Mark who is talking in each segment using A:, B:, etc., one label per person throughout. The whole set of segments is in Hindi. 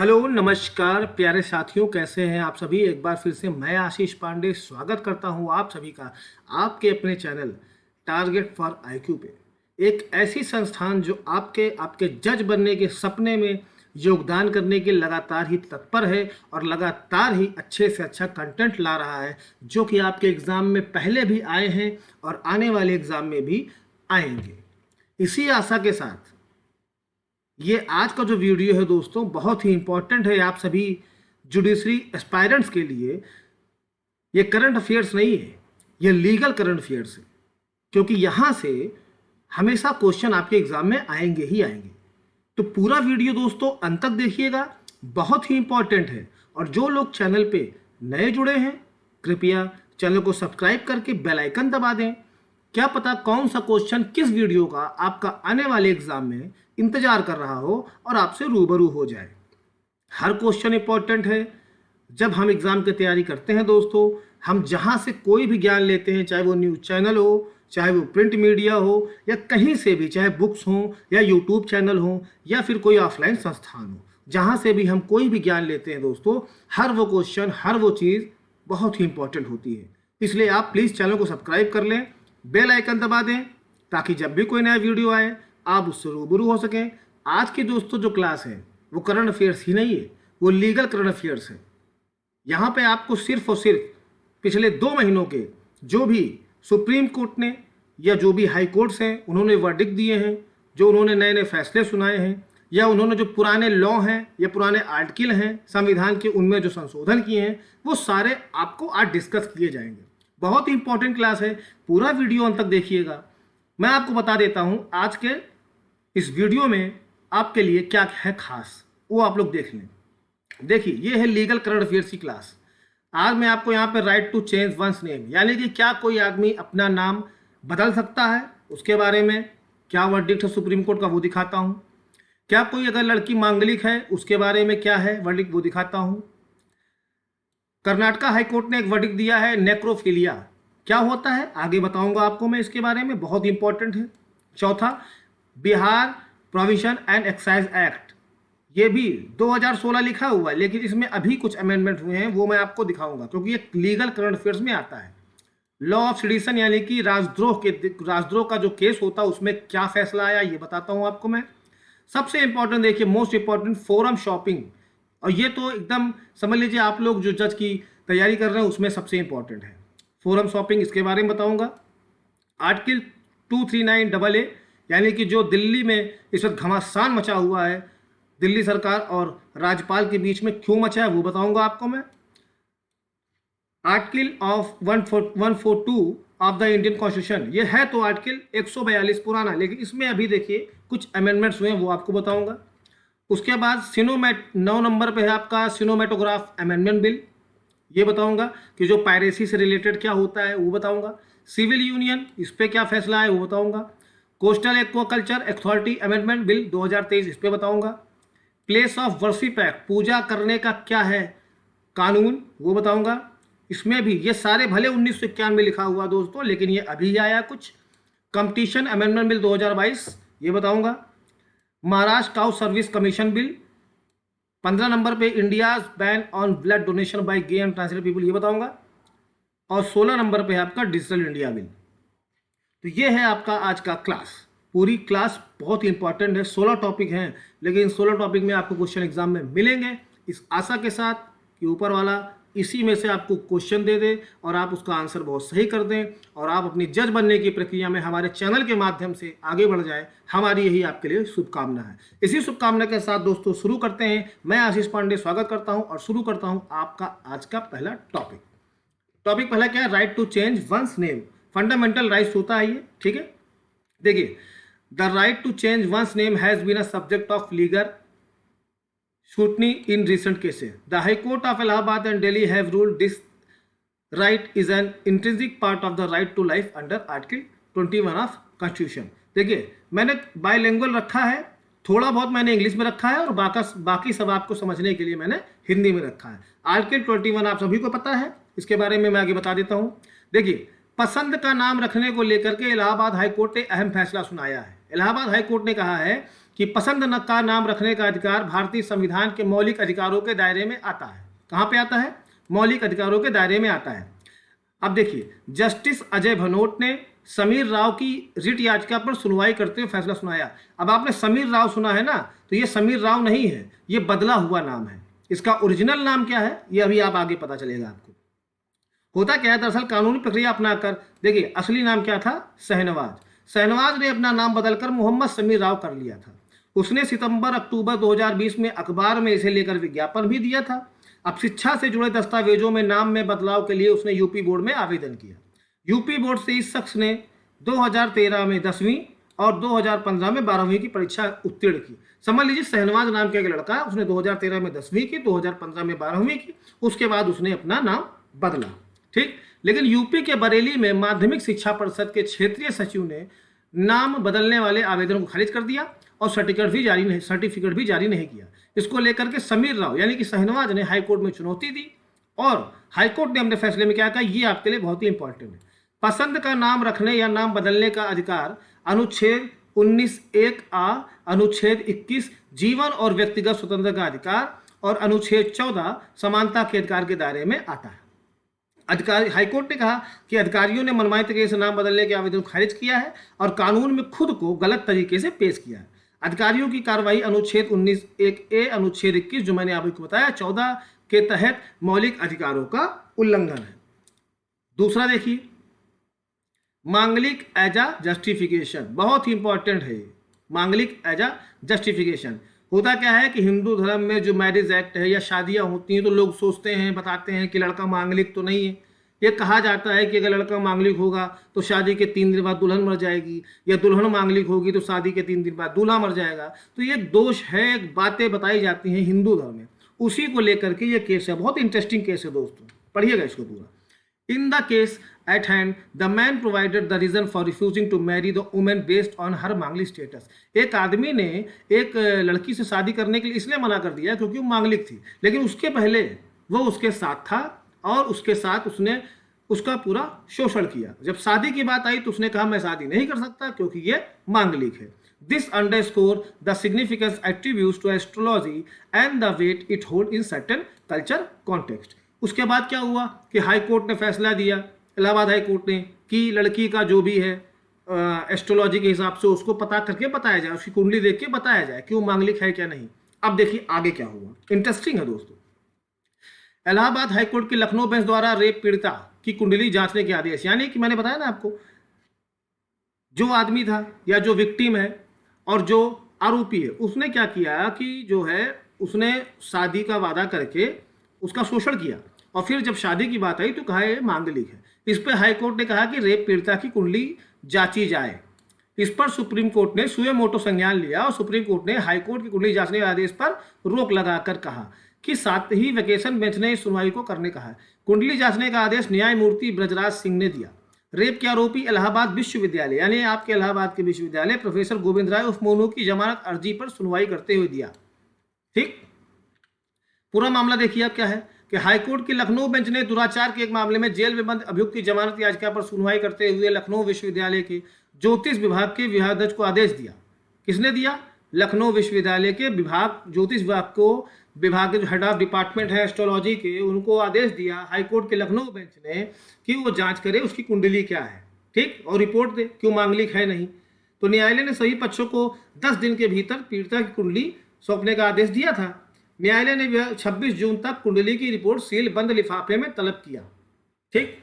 A: हेलो नमस्कार प्यारे साथियों, कैसे हैं आप सभी। एक बार फिर से मैं आशीष पांडे स्वागत करता हूं आप सभी का आपके अपने चैनल टारगेट फॉर आईक्यू पे। एक ऐसी संस्थान जो आपके आपके जज बनने के सपने में योगदान करने के लगातार ही तत्पर है और लगातार ही अच्छे से अच्छा कंटेंट ला रहा है, जो कि आपके एग्ज़ाम में पहले भी आए हैं और आने वाले एग्ज़ाम में भी आएंगे। इसी आशा के साथ ये आज का जो वीडियो है दोस्तों बहुत ही इंपॉर्टेंट है आप सभी जुडिशरी एस्पायरेंट्स के लिए। ये करंट अफेयर्स नहीं है, ये लीगल करंट अफेयर्स है, क्योंकि यहाँ से हमेशा क्वेश्चन आपके एग्जाम में आएंगे ही आएंगे। तो पूरा वीडियो दोस्तों अंत तक देखिएगा, बहुत ही इंपॉर्टेंट है। और जो लोग चैनल पे नए जुड़े हैं कृपया चैनल को सब्सक्राइब करके बेल आइकन दबा दें। क्या पता कौन सा क्वेश्चन किस वीडियो का आपका आने वाले एग्जाम में इंतजार कर रहा हो और आपसे रूबरू हो जाए। हर क्वेश्चन इंपॉर्टेंट है। जब हम एग्ज़ाम की तैयारी करते हैं दोस्तों, हम जहाँ से कोई भी ज्ञान लेते हैं, चाहे वो न्यूज़ चैनल हो, चाहे वो प्रिंट मीडिया हो, या कहीं से भी, चाहे बुक्स हों या यूट्यूब चैनल हो या फिर कोई ऑफलाइन संस्थान हो, जहाँ से भी हम कोई भी ज्ञान लेते हैं दोस्तों, हर वो क्वेश्चन, हर वो चीज़ बहुत ही इंपॉर्टेंट होती है। इसलिए आप प्लीज़ चैनल को सब्सक्राइब कर लें, बेल आइकन दबा दें, ताकि जब भी कोई नया वीडियो आए आप उससे रूबरू हो सकें। आज की दोस्तों जो क्लास है वो करंट अफेयर्स ही नहीं है, वो लीगल करंट अफेयर्स है। यहाँ पे आपको सिर्फ और सिर्फ पिछले 2 महीनों के जो भी सुप्रीम कोर्ट ने या जो भी हाई कोर्ट्स हैं उन्होंने वर्डिक्ट दिए हैं, जो उन्होंने नए नए फैसले सुनाए हैं, या उन्होंने जो पुराने लॉ हैं या पुराने आर्टिकल हैं संविधान के, उनमें जो संशोधन किए हैं, वो सारे आपको आज डिस्कस किए जाएंगे। बहुत ही इंपॉर्टेंट क्लास है, पूरा वीडियो अंत तक देखिएगा। मैं आपको बता देता हूँ आज के इस वीडियो में आपके लिए क्या है खास, वो आप लोग देख लें। देखिए, ये है लीगल करंट अफेयर्स की क्लास। आज मैं आपको यहाँ पे right to change one's name, यानी कि क्या कोई आदमी अपना नाम बदल सकता है, उसके बारे में क्या वर्डिक्ट है सुप्रीम कोर्ट का, वो दिखाता हूँ। क्या कोई अगर लड़की मांगलिक है, उसके बारे में क्या है वर्डिक्ट, वो दिखाता हूँ। कर्नाटका हाई कोर्ट ने एक वर्डिक्ट दिया है नेक्रोफिलिया, क्या होता है आगे बताऊंगा आपको मैं इसके बारे में, बहुत इंपॉर्टेंट है। चौथा, Bihar provision and excise act, ये भी 2016 लिखा हुआ है, लेकिन इसमें अभी कुछ अमेंडमेंट हुए हैं, वो मैं आपको दिखाऊंगा, क्योंकि ये लीगल करंट अफेयर्स में आता है। लॉ ऑफ सेडिशन, यानी कि राजद्रोह का जो केस होता है उसमें क्या फैसला आया, ये बताता हूँ आपको मैं। सबसे इंपॉर्टेंट देखिए, मोस्ट इंपॉर्टेंट, फोरम शॉपिंग, और ये तो एकदम समझ लीजिए आप लोग जो जज की तैयारी कर रहे हैं उसमें सबसे इंपॉर्टेंट है फोरम शॉपिंग, इसके बारे में बताऊंगा। आर्टिकल 239AA, यानी कि जो दिल्ली में इस वक्त घमासान मचा हुआ है, दिल्ली सरकार और राज्यपाल के बीच में क्यों मचा है, वो बताऊंगा आपको मैं। Article of 142 of the Indian constitution, ये है तो आर्टिकल 142 पुराना, लेकिन इसमें अभी देखिए कुछ अमेंडमेंट्स हुए हैं, वो आपको बताऊंगा। उसके बाद 9 नंबर पे है आपका सिनेमेटोग्राफ अमेंडमेंट बिल, ये बताऊंगा कि जो पायरेसी से रिलेटेड क्या होता है वो बताऊंगा। सिविल यूनियन, इस पे क्या फैसला है वो बताऊंगा। Coastal aquaculture authority amendment bill 2023, इस पे बताऊंगा। प्लेस ऑफ वर्शिप एक्ट, पूजा करने का क्या है कानून, वो बताऊंगा। इसमें भी ये सारे भले 1991 में लिखा हुआ दोस्तों, लेकिन ये अभी आया कुछ। कंपटीशन अमेंडमेंट बिल 2022, ये बताऊंगा। Maharashtra cow service commission bill 15 number पे, India's ban on blood donation by gay and transgender people, ये बताऊंगा। और 16 नंबर पे है आपका डिजिटल इंडिया बिल। तो ये है आपका आज का क्लास। पूरी क्लास बहुत ही इंपॉर्टेंट है, 16 टॉपिक हैं, लेकिन 16 टॉपिक में आपको क्वेश्चन एग्जाम में मिलेंगे, इस आशा के साथ कि ऊपर वाला इसी में से आपको क्वेश्चन दे दे और आप उसका आंसर बहुत सही कर दें और आप अपनी जज बनने की प्रक्रिया में हमारे चैनल के माध्यम से आगे बढ़ जाए। हमारी यही आपके लिए शुभकामना है। इसी शुभकामना के साथ दोस्तों शुरू करते हैं। मैं आशीष पांडे स्वागत करता हूं और शुरू करता हूं आपका आज का पहला टॉपिक। टॉपिक पहला क्या है, right to change one's name, fundamental rights होता है ये, ठीक है। देखिए, the right to change one's name has been a subject of legal scrutiny in recent cases. The High Court of Allahabad and Delhi have ruled this right is an intrinsic part of the right to life under Article 21 of Constitution. देखिए, मैंने बाइलिंगुअल रखा है, थोड़ा बहुत मैंने इंग्लिश में रखा है और बाकी सब आपको समझने के लिए मैंने हिंदी में रखा है। आर्टिकल 21 आप सभी को पता है, इसके बारे में मैं आगे बता देता हूँ। देखिए, पसंद का नाम रखने को लेकर के इलाहाबाद हाई कोर्ट ने अहम फैसला सुनाया है। इलाहाबाद हाई कोर्ट ने कहा है कि पसंद न का नाम रखने का अधिकार भारतीय संविधान के मौलिक अधिकारों के दायरे में आता है। कहाँ पे आता है? मौलिक अधिकारों के दायरे में आता है। अब देखिए, जस्टिस अजय भनोट ने समीर राव की रिट याचिका पर सुनवाई करते हुए फैसला सुनाया। अब आपने समीर राव सुना है ना, तो ये समीर राव नहीं है, ये बदला हुआ नाम है। इसका ओरिजिनल नाम क्या है ये अभी आप आगे पता चलेगा आपको। होता क्या है, दरअसल कानूनी प्रक्रिया अपनाकर, देखिए असली नाम क्या था? शहनवाज। शहनवाज ने अपना नाम बदलकर मोहम्मद समीर राव कर लिया था। उसने सितंबर अक्टूबर 2020 में अखबार में इसे लेकर विज्ञापन भी दिया था। अब शिक्षा से जुड़े दस्तावेजों में नाम में बदलाव के लिए उसने यूपी बोर्ड में आवेदन किया। यूपी बोर्ड से इस शख्स ने 2013 में 10वीं और 2015 में 12वीं की परीक्षा उत्तीर्ण की। समझ लीजिए, शहनवाज नाम का एक लड़का है, उसने 2013 में 10वीं की, 2015 में 12वीं की, उसके बाद उसने अपना नाम बदला। ठीक, लेकिन यूपी के बरेली में माध्यमिक शिक्षा परिषद के क्षेत्रीय सचिव ने नाम बदलने वाले आवेदनों को खारिज कर दिया और सर्टिफिकेट भी जारी नहीं किया। इसको लेकर के समीर राव यानी कि शहनवाज ने हाईकोर्ट में चुनौती दी और हाईकोर्ट ने अपने फैसले में क्या कहा, ये आपके लिए बहुत ही इंपॉर्टेंट है। पसंद का नाम रखने या नाम बदलने का अधिकार अनुच्छेद 19(1)(a), अनुच्छेद 21 जीवन और व्यक्तिगत स्वतंत्रता का अधिकार और अनुच्छेद 14 समानता के अधिकार के दायरे में आता है। अधिकारी हाईकोर्ट ने कहा कि अधिकारियों ने मनमानी तरीके से नाम बदलने के आवेदन को खारिज किया है और कानून में खुद को गलत तरीके से पेश किया है। अधिकारियों की कार्रवाई अनुच्छेद 19(1)(a), अनुच्छेद 21 जो मैंने आपको बताया 14 के तहत मौलिक अधिकारों का उल्लंघन है। दूसरा देखिए, मांगलिक एजा जस्टिफिकेशन, बहुत ही इंपॉर्टेंट है। मांगलिक एजा जस्टिफिकेशन होता क्या है कि हिंदू धर्म में जो मैरिज एक्ट है या शादियां होती हैं तो लोग सोचते हैं, बताते हैं कि लड़का मांगलिक तो नहीं है। ये कहा जाता है कि अगर लड़का मांगलिक होगा तो शादी के 3 दिन बाद दुल्हन मर जाएगी, या दुल्हन मांगलिक होगी तो शादी के 3 दिन बाद दूल्हा मर जाएगा। तो ये दोष है, बातें बताई जाती हैं हिंदू धर्म में, उसी को लेकर के ये केस है। बहुत इंटरेस्टिंग केस है दोस्तों, पढ़िएगा इसको पूरा। In the case at hand, the man provided the reason for refusing to marry the woman based on her मांगलिक status। एक आदमी ने एक लड़की से शादी करने के लिए इसलिए मना कर दिया क्योंकि वो मांगलिक थी, लेकिन उसके पहले वो उसके साथ था और उसके साथ उसने उसका पूरा शोषण किया। जब शादी की बात आई तो उसने कहा मैं शादी नहीं कर सकता क्योंकि ये मांगलिक है। This underscore the significance attributes to astrology and the weight it holds in certain culture context। उसके बाद क्या हुआ कि हाई कोर्ट ने फैसला दिया, इलाहाबाद हाई कोर्ट ने, कि लड़की का जो भी है एस्ट्रोलॉजी के हिसाब से उसको पता करके बताया जाए, उसकी कुंडली देख के बताया जाए कि वो मांगलिक है क्या नहीं। अब देखिए आगे क्या हुआ, इंटरेस्टिंग है दोस्तों। इलाहाबाद हाई कोर्ट की लखनऊ बेंच द्वारा रेप पीड़िता की कुंडली जांचने के आदेश, यानी कि मैंने बताया ना आपको, जो आदमी था या जो विक्टिम है और जो आरोपी है, उसने क्या किया कि जो है उसने शादी का वादा करके उसका शोषण किया और फिर जब शादी की बात आई तो कहा ये मांगलिक है। इस पर हाई कोर्ट ने कहा कि रेप पीड़िता की कुंडली जांची जाए। इस पर सुप्रीम कोर्ट ने सुए मोटो संज्ञान लिया और सुप्रीम कोर्ट ने हाई कोर्ट की कुंडली जांचने के आदेश पर रोक लगाकर कहा कि साथ ही वेकेशन बेंच ने इस सुनवाई को करने कहा। कुंडली जांचने का आदेश न्यायमूर्ति ब्रजराज सिंह ने दिया। रेप के आरोपी इलाहाबाद विश्वविद्यालय यानी आपके इलाहाबाद के विश्वविद्यालय प्रोफेसर गोविंद राय उर्फ मोनू की जमानत अर्जी पर सुनवाई करते हुए दिया। ठीक, पूरा मामला देखिए अब क्या है कि हाईकोर्ट की लखनऊ बेंच ने दुराचार के एक मामले में जेल में बंद अभियुक्त की जमानत याचिका पर सुनवाई करते हुए लखनऊ विश्वविद्यालय के ज्योतिष विभाग के विभागाध्यक्ष को आदेश दिया। किसने दिया? लखनऊ विश्वविद्यालय के ज्योतिष विभाग को, विभाग के जो हेड ऑफ डिपार्टमेंट है एस्ट्रोलॉजी के, उनको आदेश दिया हाईकोर्ट के लखनऊ बेंच ने कि वो जांच करे उसकी कुंडली क्या है, ठीक, और रिपोर्ट दे कि वो मांगलिक है नहीं। तो न्यायालय ने सभी पक्षों को 10 दिन के भीतर पीड़िता की कुंडली सौंपने का आदेश दिया था। न्यायालय ने 26 जून तक कुंडली की रिपोर्ट सील बंद लिफाफे में तलब किया। ठीक,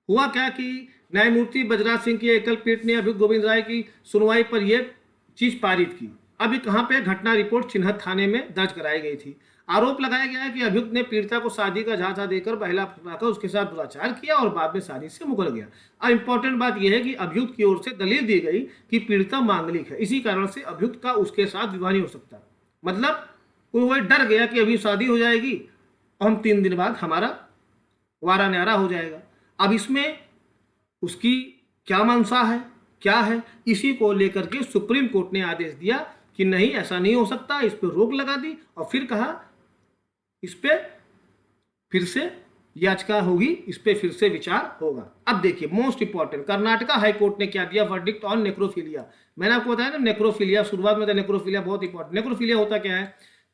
A: हुआ क्या कि न्यायमूर्ति बजराज सिंह की एकल पीठ ने अभियुक्त गोविंद राय की सुनवाई पर यह चीज पारित की। अभी कहां पे घटना रिपोर्ट चिन्हत थाने में दर्ज कराई गई थी। आरोप लगाया गया है कि अभियुक्त ने पीड़िता को शादी का झांसा देकर बहला फुसलाकर उसके साथ दुराचार किया और बाद में शादी से मुकर गया। अब इंपॉर्टेंट बात यह है कि अभियुक्त की ओर से दलील दी गई कि पीड़िता मांगलिक है, इसी कारण से अभियुक्त का उसके साथ विवाह नहीं हो सकता। मतलब वो डर गया कि अभी शादी हो जाएगी और हम 3 दिन बाद हमारा वारा न्यारा हो जाएगा। अब इसमें उसकी क्या मंशा है, क्या है, इसी को लेकर के सुप्रीम कोर्ट ने आदेश दिया कि नहीं ऐसा नहीं हो सकता, इस पर रोक लगा दी और फिर कहा इस पे फिर से याचिका होगी, इस पे फिर से विचार होगा। अब देखिए most important, Karnataka high court ने क्या दिया वर्डिक्ट ऑन नेक्रोफिलिया। मैंने आपको बताया ना नेक्रोफिलिया, शुरुआत में था नेक्रोफिलिया बहुत इंपॉर्टेंट। नेक्रोफिलिया होता क्या है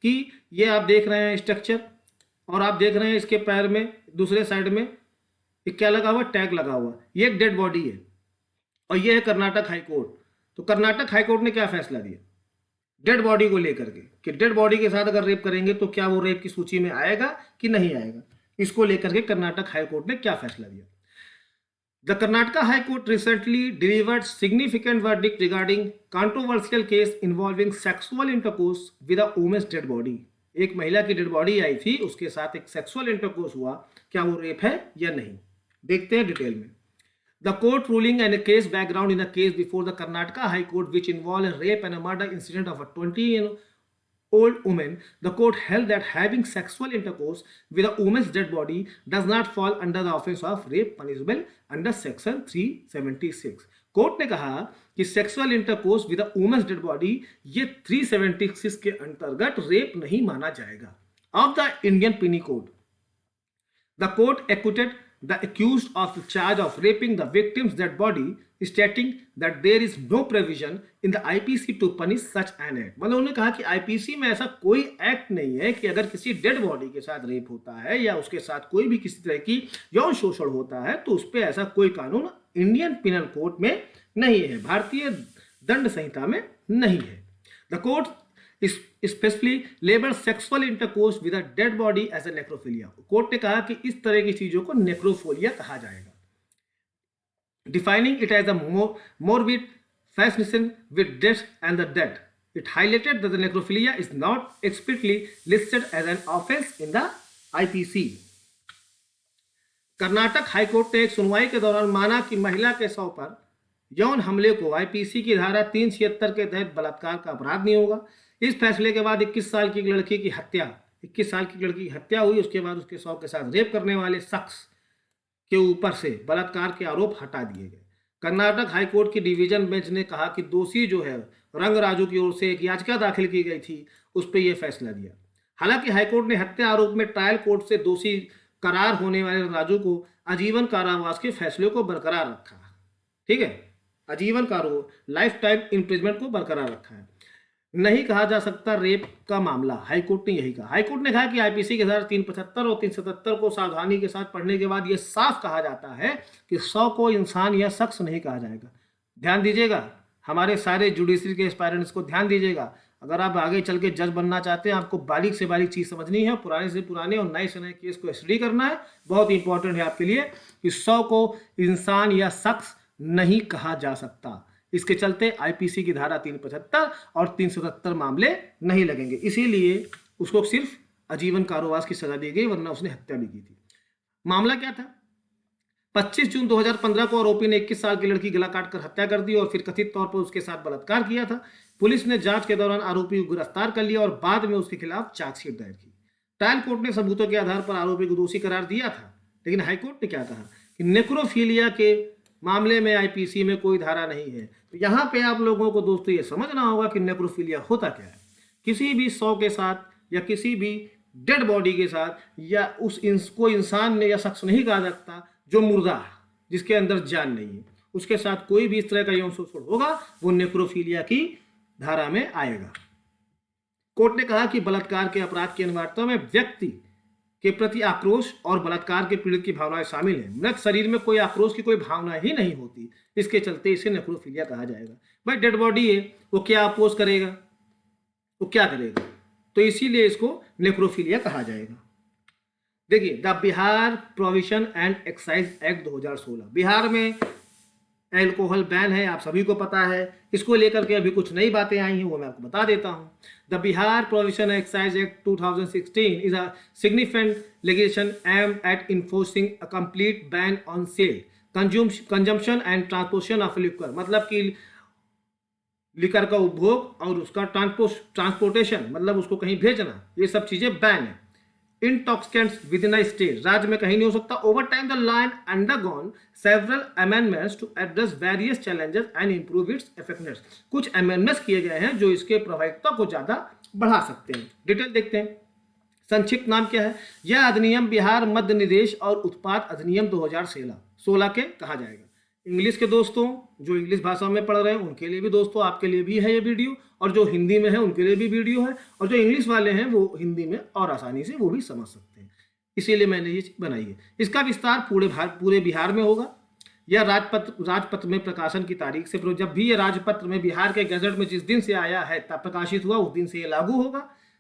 A: कि ये आप देख रहे हैं स्ट्रक्चर, और आप देख रहे हैं इसके पैर में दूसरे साइड में एक क्या लगा हुआ, टैग लगा हुआ, ये एक डेड बॉडी है, और ये है कर्नाटक हाई कोर्ट। तो कर्नाटक हाई कोर्ट ने क्या फैसला दिया डेड बॉडी को लेकर के, कि डेड बॉडी के साथ अगर रेप करेंगे तो क्या वो रेप की सूची में आएगा कि नहीं आएगा। इसको लेकर के कर्नाटक हाई कोर्ट ने क्या फैसला दिया। The Karnataka high Court recently delivered significant verdict regarding controversial case involving sexual intercourse with a women's dead body. एक महिला की डेड बॉडी आई थी, उसके साथ एक सेक्सुअल इंटरकोर्स हुआ, क्या वो रेप है या नहीं, देखते हैं डिटेल में। The court ruling and a case background in a case before the Karnataka High Court which involved a rape and a murder incident of a 20-year-old woman. The court held that having sexual intercourse with a woman's dead body does not fall under the offense of rape punishable under section 376. Court ने कहा कि sexual intercourse with a women's dead body ये 376 के अंतर्गत रेप नहीं माना जाएगा। Of the Indian penal code, the court acquitted the accused of the charge of raping the victim's dead body, stating that there is no provision in the IPC to punish such an act. मतलब उन्होंने कहा कि आईपीसी में ऐसा कोई एक्ट नहीं है कि अगर किसी डेड बॉडी के साथ रेप होता है या उसके साथ कोई भी किसी तरह की यौन शोषण होता है तो उस पर ऐसा कोई कानून इंडियन पिनल कोड में नहीं है, भारतीय दंड संहिता में नहीं है। The court specially label sexual intercourse with a dead body as a necrophilia. Court ने कहा कि इस तरह की चीजों को नेक्रोफिलिया कहा जाएगा, defining it as a morbid fascination with death and the dead. It highlighted that the necrophilia is not explicitly listed as an offense in the IPC. Karnataka high court ने एक सुनवाई के दौरान माना कि महिला के शव पर यौन हमले को आईपीसी की धारा 376 के तहत बलात्कार का अपराध नहीं होगा। इस फैसले के बाद 21 साल की लड़की की हत्या हुई। उसके बाद उसके शव के साथ रेप करने वाले शख्स के ऊपर से बलात्कार के आरोप हटा दिए गए। कर्नाटक हाईकोर्ट की डिवीजन बेंच ने कहा कि दोषी जो है रंगराजू की ओर से एक याचिका दाखिल की गई थी, उस पर यह फैसला दिया। हालांकि हाईकोर्ट ने हत्या आरोप में ट्रायल कोर्ट से दोषी करार होने वाले राजू को आजीवन कारावास के फैसले को बरकरार रखा। ठीक है, आजीवन कारावास, लाइफ टाइम इम्प्रिजमेंट को बरकरार रखा है। नहीं कहा जा सकता रेप का मामला, हाईकोर्ट ने यही कहा। हाईकोर्ट ने कहा कि आईपीसी के धारा 375 और 377 को सावधानी के साथ पढ़ने के बाद यह साफ कहा जाता है कि 100 को इंसान या शख्स नहीं कहा जाएगा। ध्यान दीजिएगा, हमारे सारे जुडिशरी के एस्पायरेंट्स को ध्यान दीजिएगा। अगर आप आगे चल के जज बनना चाहते हैं, आपको बारीक से बारीक चीज समझनी है, पुराने से पुराने और नए से नए केस को स्टडी करना है। बहुत इंपॉर्टेंट है आपके लिए कि 100 को इंसान या शख्स नहीं कहा जा सकता। इसके चलते आईपीसी की धारा 375 और 377 मामले नहीं लगेंगे, इसीलिए उसको सिर्फ आजीवन कारावास की सजा दी गई, वरना उसने हत्या भी की थी। मामला क्या था? 25 जून 2015 को आरोपी ने 21 साल की लड़की गला काटकर हत्या कर दी और फिर कथित तौर पर उसके साथ बलात्कार किया था। पुलिस ने जांच के दौरान आरोपी को गिरफ्तार कर लिया और बाद में उसके खिलाफ चार्जशीट दायर की। ट्रायल कोर्ट ने सबूतों के आधार पर आरोपी को दोषी करार दिया था, लेकिन हाईकोर्ट ने क्या कहा कि नेक्रोफिलिया के मामले में आईपीसी में कोई धारा नहीं है। तो यहाँ पे आप लोगों को दोस्तों ये समझना होगा कि नेक्रोफिलिया होता क्या है। किसी भी शव के साथ या किसी भी डेड बॉडी के साथ या को इंसान ने या शख्स नहीं कहा जाता जो मुर्दा है, जिसके अंदर जान नहीं है, उसके साथ कोई भी इस तरह का यौन शोषण होगा वो नेक्रोफिलिया की धारा में आएगा। कोर्ट ने कहा कि बलात्कार के अपराध की अनिवार्यता में व्यक्ति के प्रति आक्रोश और बलात्कार के पीड़ित की भावनाएं शामिल हैं। मृत शरीर में कोई आक्रोश की कोई भावना ही नहीं होती, इसके चलते इसे नेक्रोफिलिया कहा जाएगा। भाई डेड बॉडी है, वो क्या अपोज करेगा, वो क्या करेगा, तो इसीलिए इसको नेक्रोफिलिया कहा जाएगा। देखिए, the Bihar provision and excise act 2016, Bihar में एल्कोहल बैन है, आप सभी को पता है। इसको लेकर के अभी कुछ नई बातें आई हैं, वो मैं आपको बता देता हूं। The Bihar provision excise act 2016 is a significant legislation aimed at enforcing a complete ban on sale, consumption and transportation of liquor. मतलब कि लिकर का उपभोग और उसका ट्रांसपोर्टेशन, मतलब उसको कहीं भेजना, ये सब चीजें बैन है। Intoxicants within a state, राज्य में कहीं नहीं हो सकता। Over time, the line undergone several amendments to address various challenges and improve its effectiveness. कुछ amendments किए गए हैं जो इसके प्रभावकारिता को ज्यादा बढ़ा सकते हैं। डिटेल देखते हैं। संक्षिप्त नाम क्या है? यह अधिनियम बिहार मद्य निदेश और उत्पाद अधिनियम 2016 के कहा जाएगा। इंग्लिश के दोस्तों, जो इंग्लिश भाषा में पढ़ रहे हैं उनके लिए भी दोस्तों, आपके लिए भी है ये वीडियो, और जो हिंदी में है उनके लिए भी वीडियो है, और जो इंग्लिश वाले हैं वो हिंदी में और आसानी से वो भी समझ सकते हैं, इसीलिए मैंने ये बनाई है। इसका विस्तार पूरे बिहार में होगा। यह राजपत्र में प्रकाशन की तारीख से, जब भी ये राजपत्र में बिहार के गजट में जिस दिन से आया है तब प्रकाशित हुआ, उस दिन से ये लागू होगा।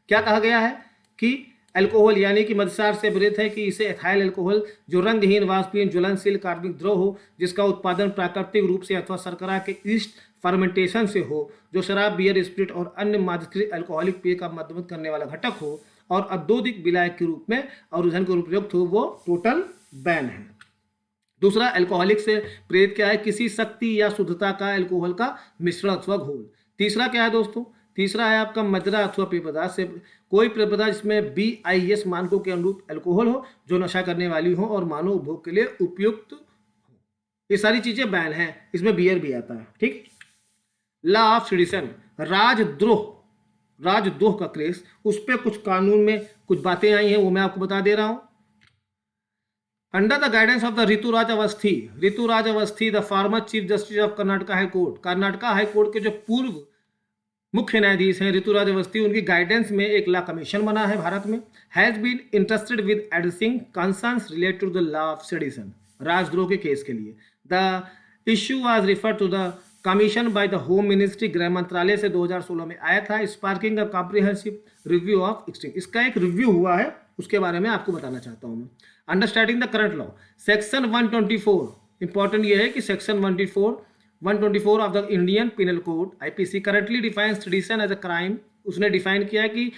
A: क्या कहा गया है कि अल्कोहल यानी कि मद्यसार से प्रेरित है कि इसे एथाइल अल्कोहल जो रंगहीन, वाष्पहीन, ज्वलनशील कार्बनिक द्रव हो, जिसका उत्पादन प्राकृतिक रूप से अथवा शर्करा के ईस्ट फर्मेंटेशन से हो, जो शराब, बियर, स्पिरिट और अन्य मादक अल्कोहलिक पेय का मध्यम करने वाला घटक हो और औद्योगिक विलायक के रूप में और ईंधन के रूप में प्रयुक्त हो, वो टोटल बैन है। दूसरा, अल्कोहलिक से प्रेरित क्या है? किसी शक्ति या शुद्धता का अल्कोहल का मिश्रण अथवा घोल। तीसरा क्या है दोस्तों? तीसरा है आपका मदिरा अथवा पेय पदार्थ से कोई पेय पदार्थ जिसमें BIS मानकों के अनुरूप अल्कोहल हो, जो नशा करने वाली हो और मानव उपभोग के लिए उपयुक्त हो। ये सारी चीजें बैन हैं। इसमें बियर भी आता है। ठीक। लॉ ऑफ सेडिशन, राजद्रोह का केस, उस पर कुछ कानून में कुछ बातें आई हैं, वो मैं आपको बता दे रहा हूं। Under the guidance of the Rituraj Awasthi, the former chief justice of Karnataka high court, Karnataka high court के जो पूर्व मुख्य न्यायाधीश हैं ऋतुराज अवस्थी, उनकी गाइडेंस में एक लॉ कमीशन बना है भारत में, has been interested with addressing concerns related to the law of sedition, राजद्रोह के केस के लिए। The issue was referred to the commission by the home ministry, गृह मंत्रालय से 2016 में आया था, sparking a comprehensive review of existing. इसका एक रिव्यू हुआ है, उसके बारे में आपको बताना चाहता हूं मैं। Understanding the current law, section 124, important ये है कि section 124 of the Indian penal code IPC currently defines sedition as a crime. उसने डिफाइन किया है कि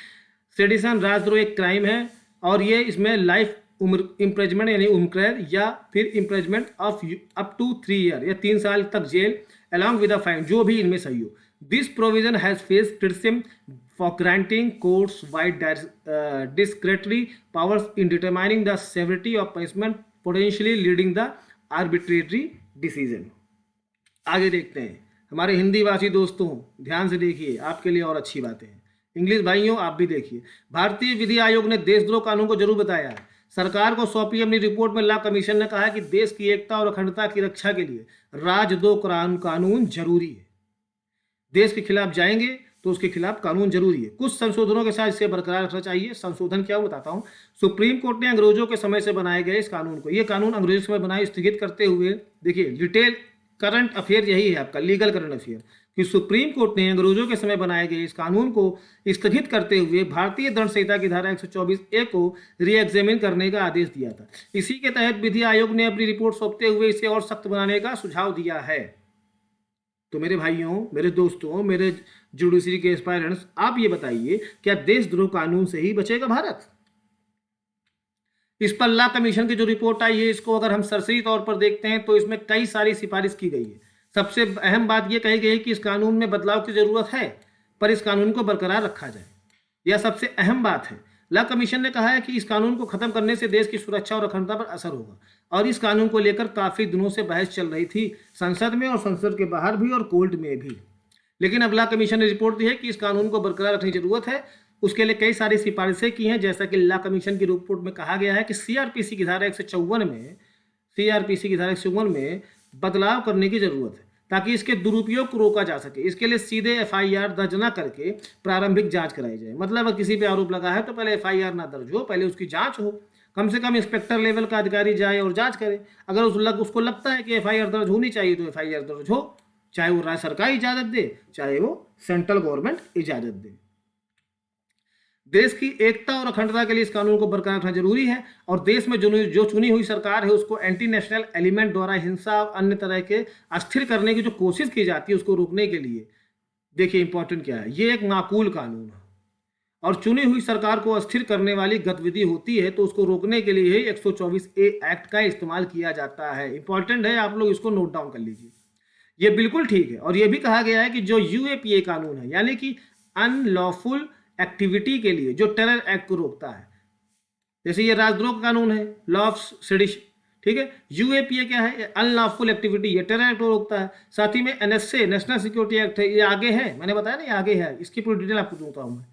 A: सेडिशन, राजद्रोह एक क्राइम है, और ये इसमें लाइफ इम्प्रेजमेंट यानी उम्रकैद या फिर imprisonment of up to 3 year या 3 साल तक जेल अलॉन्ग विद अ फाइन, जो भी इनमें सही हो। This provision has faced criticism for granting courts wide discretionary powers in determining the severity of punishment, potentially leading the arbitrary decision। आगे देखते हैं। हमारे हिंदी भाषी दोस्तों ध्यान से देखिए, आपके लिए और अच्छी बातें हैं। इंग्लिश भाइयों आप भी देखिए। भारतीय विधि आयोग ने देशद्रोह कानून को जरूर बताया है। सरकार को सौंपी अपनी रिपोर्ट में लॉ कमीशन ने कहा है कि देश की एकता और अखंडता की रक्षा के लिए राजद्रोह कानून जरूरी है। देश के खिलाफ जाएंगे तो उसके खिलाफ कानून जरूरी है। कुछ संशोधनों के साथ इसे बरकरार रखना चाहिए। संशोधन क्या बताता हूं। सुप्रीम कोर्ट ने अंग्रेजों के समय से बनाए गए इस कानून को, ये कानून अंग्रेजों के समय बनाए, स्थगित करते हुए, देखिए डिटेल करंट अफेयर यही है आपका, लीगल करंट अफेयर, कि सुप्रीम कोर्ट ने अंग्रेजों के समय बनाए गए इस कानून को स्थगित करते हुए भारतीय दंड संहिता की धारा 124A को रीएग्जामिन करने का आदेश दिया था। इसी के तहत विधि आयोग ने अपनी रिपोर्ट सौंपते हुए इसे और सख्त बनाने का सुझाव दिया है। तो मेरे भाइयों, मेरे दोस्तों, मेरे जुडिशरी के एस्पायरेंट्स, आप ये बताइए, क्या देशद्रोह कानून से ही बचेगा भारत? इस पर लॉ कमीशन की जो रिपोर्ट आई है, इसको अगर हम सरसरी तौर पर देखते हैं तो इसमें कई सारी सिफारिश की गई है। सबसे अहम बात यह कही गई कि इस कानून में बदलाव की जरूरत है, पर इस कानून को बरकरार रखा जाए। यह सबसे अहम बात है। लॉ कमीशन ने कहा है कि इस कानून को खत्म करने से देश की सुरक्षा और अखंडता पर असर होगा, और इस कानून को लेकर काफी दिनों से बहस चल रही थी, संसद में और संसद के बाहर भी और कोर्ट में भी। लेकिन अब लॉ कमीशन ने रिपोर्ट दी है कि इस कानून को बरकरार रखने की जरूरत है। उसके लिए कई सारी सिफारिशें की हैं, जैसा कि लॉ कमीशन की रिपोर्ट में कहा गया है कि सीआरपीसी की धारा 154 में बदलाव करने की जरूरत है, ताकि इसके दुरुपयोग को रोका जा सके। इसके लिए सीधे FIR दर्ज न करके प्रारंभिक जांच कराई जाए। मतलब अगर किसी पे आरोप लगा है तो पहले FIR ना दर्ज हो, पहले उसकी जांच हो। कम से कम इंस्पेक्टर लेवल का अधिकारी जाए और जांच करे। अगर उसको लगता है कि FIR दर्ज होनी चाहिए तो FIR दर्ज हो, चाहे वो राज्य सरकार इजाजत दे, चाहे वो सेंट्रल गवर्नमेंट इजाजत दे। देश की एकता और अखंडता के लिए इस कानून को बरकरार रखना जरूरी है, और देश में जो चुनी हुई सरकार है उसको एंटी नेशनल एलिमेंट द्वारा हिंसा और अन्य तरह के अस्थिर करने की जो कोशिश की जाती है उसको रोकने के लिए, देखिए इंपॉर्टेंट क्या है, ये एक माकूल कानून है, और चुनी हुई सरकार को अस्थिर करने वाली गतिविधि होती है तो उसको रोकने के लिए 124A एक्ट का इस्तेमाल किया जाता है। इंपॉर्टेंट है, आप लोग इसको नोट डाउन कर लीजिए। ये बिल्कुल ठीक है। और ये भी कहा गया है कि जो UAPA कानून है, यानी कि अनलॉफुल एक्टिविटी के लिए जो टेरर एक्ट को रोकता है, जैसे ये राजद्रोह का कानून है, लॉ ऑफ सेडिशन, ठीक है। UAPA क्या है? अनलॉफुल एक्टिविटी, ये टेरर एक्ट को रोकता है। साथ ही में NSA नेशनल सिक्योरिटी एक्ट है, ये आगे है, मैंने बताया ना ये आगे है, इसकी पूरी डिटेल आपको दूंगा मैं।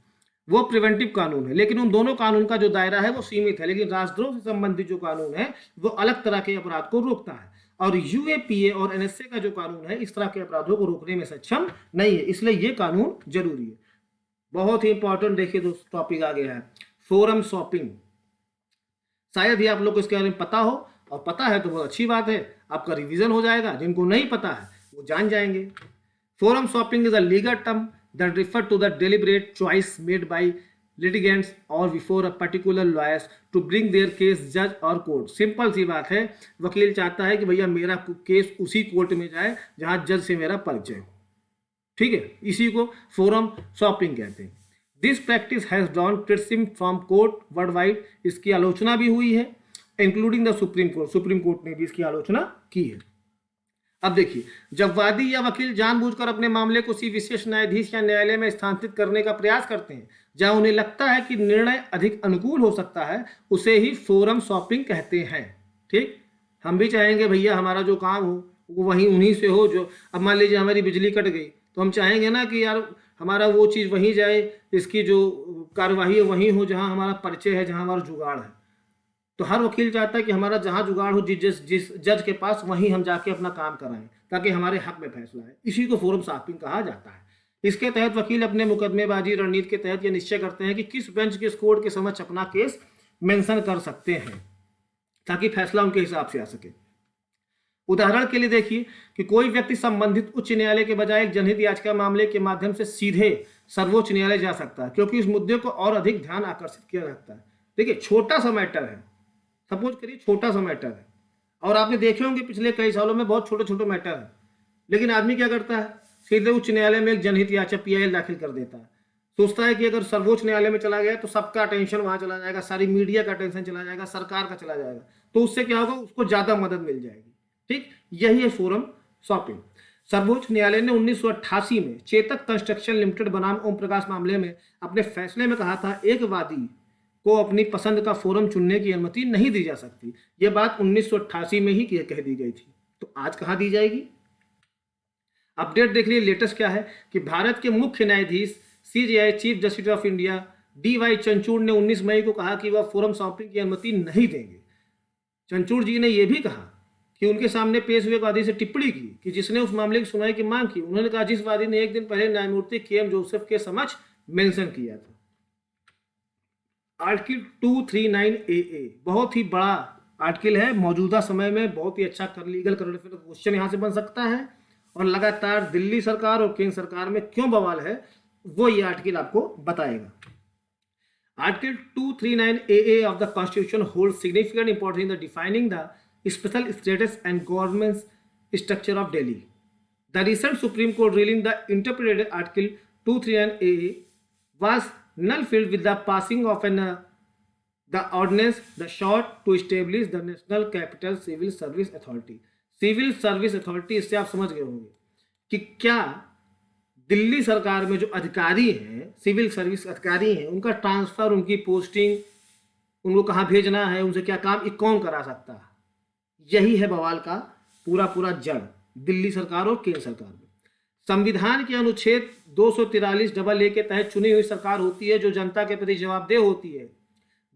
A: वो प्रिवेंटिव कानून है, लेकिन उन दोनों कानून का जो दायरा है वो सीमित है। लेकिन राजद्रोह से संबंधित जो कानून है वो अलग तरह के अपराध को रोकता है, और यूएपीए और एनएसए का जो कानून है इस तरह के अपराधों को रोकने में सक्षम नहीं है, इसलिए ये कानून जरूरी है। बहुत ही इंपॉर्टेंट देखिए दोस्तों टॉपिक आ गया है, फोरम शॉपिंग। शायद ही आप लोग को इसके बारे में पता हो, और पता है तो बहुत अच्छी बात है, आपका रिवीजन हो जाएगा। जिनको नहीं पता है वो जान जाएंगे। Forum shopping is a legal term that refer to the deliberate choice made by litigants or before a particular lawyers to bring their case judge or court। Simple सी बात है, वकील चाहता है कि भैया मेरा केस उसी कोर्ट में जाए जहां जज से मेरा परिचय हो, ठीक है, इसी को फोरम शॉपिंग कहते हैं। This practice has drawn criticism from court world wide, इसकी आलोचना भी हुई है, including the supreme court, supreme court ने भी इसकी आलोचना की है। अब देखिए, जब वादी या वकील जानबूझकर अपने मामले को किसी विशेष न्यायाधीश या न्यायालय में स्थानांतरित करने का प्रयास करते हैं जहां उन्हें लगता है कि निर्णय अधिक अनुकूल हो सकता है, उसे ही फोरम शॉपिंग कहते हैं। ठीक, हम भी चाहेंगे भैया हमारा जो काम हो वो वहीं उन्हीं से हो। जो अब मान लीजिए हमारी बिजली कट गई तो हम चाहेंगे ना कि यार हमारा वो चीज़ वहीं जाए, इसकी जो कार्यवाही है वहीं हो जहाँ हमारा परिचय है, जहाँ हमारा जुगाड़ है। तो हर वकील चाहता है कि हमारा जहां जुगाड़ हो जिस जज के पास, वहीं हम जाके अपना काम कराएं ताकि हमारे हक में फैसला है। इसी को फोरम शॉपिंग कहा जाता है। इसके तहत वकील अपने मुकदमेबाजी रणनीति के तहत यह निश्चय करते हैं कि किस बेंच किस कोर्ट के समक्ष अपना केस मेंशन कर सकते हैं ताकि फैसला उनके हिसाब से आ सके। उदाहरण के लिए देखिए कि कोई व्यक्ति संबंधित उच्च न्यायालय के बजाय एक जनहित याचिका मामले के माध्यम से सीधे सर्वोच्च न्यायालय जा सकता है, क्योंकि इस मुद्दे को और अधिक ध्यान आकर्षित किया जाता है। देखिए, छोटा सा मैटर है, सपोज करिए छोटा सा मैटर है, और आपने देखे होंगे पिछले कई सालों में बहुत छोटे छोटे मैटर है, लेकिन आदमी क्या करता है, सीधे उच्च न्यायालय में एक जनहित याचिका पीआईएल दाखिल कर देता है। सोचता है कि अगर सर्वोच्च न्यायालय में चला गया तो सबका अटेंशन वहां चला जाएगा, सारी मीडिया का अटेंशन चला जाएगा, सरकार का चला जाएगा, तो उससे क्या होगा, उसको ज्यादा मदद मिल जाएगी। ठीक, यही है फोरम शॉपिंग। सर्वोच्च न्यायालय ने 1988 में चेतक कंस्ट्रक्शन लिमिटेड बनाम ओम प्रकाश मामले में अपने फैसले में कहा था एक वादी को अपनी पसंद का फोरम चुनने की अनुमति नहीं दी जा सकती। यह बात 1988 में ही कह दी गई थी, तो आज कहां दी जाएगी। अपडेट देख लीजिए, लेटेस्ट क्या है कि भारत के मुख्य न्यायाधीश CJI chief justice of India DY Chandrachud ने 19 मई को कहा कि वह फोरम शॉपिंग की अनुमति नहीं देंगे। चंद्रचूड़ जी ने यह भी कहा कि उनके सामने पेश हुए वादी से टिप्पणी की कि जिसने उस मामले की सुनवाई की मांग की। उन्होंने कहा जिस वादी ने एक दिन पहले न्यायमूर्ति के.एम. जोसेफ के समक्ष मेंशन किया था। आर्टिकल 239 AA बहुत ही बड़ा आर्टिकल है, मौजूदा समय में बहुत ही अच्छा लीगल करंट अफेयर क्वेश्चन यहाँ से बन सकता है, और लगातार दिल्ली सरकार और केंद्र सरकार में क्यों बवाल है वो ये आर्टिकल आपको बताएगा। Article 239 AA of the Constitution holds significant importance in the defining the special status and governance structure of Delhi. The recent Supreme Court ruling that interpreted Article 239 AA was nullified with the passing of the ordinance the short to establish the National Capital Civil Service Authority। Civil service authority, इससे आप समझ गए होंगे कि क्या दिल्ली सरकार में जो अधिकारी हैं, सिविल सर्विस अधिकारी हैं, उनका ट्रांसफर, उनकी पोस्टिंग, उनको कहाँ भेजना है, उनसे क्या काम, ये कौन करा सकता है। यही है बवाल का पूरा जड़ दिल्ली सरकार और केंद्र सरकार में। संविधान के अनुच्छेद 243 AA के तहत चुनी हुई सरकार होती है जो जनता के प्रति जवाबदेह होती है।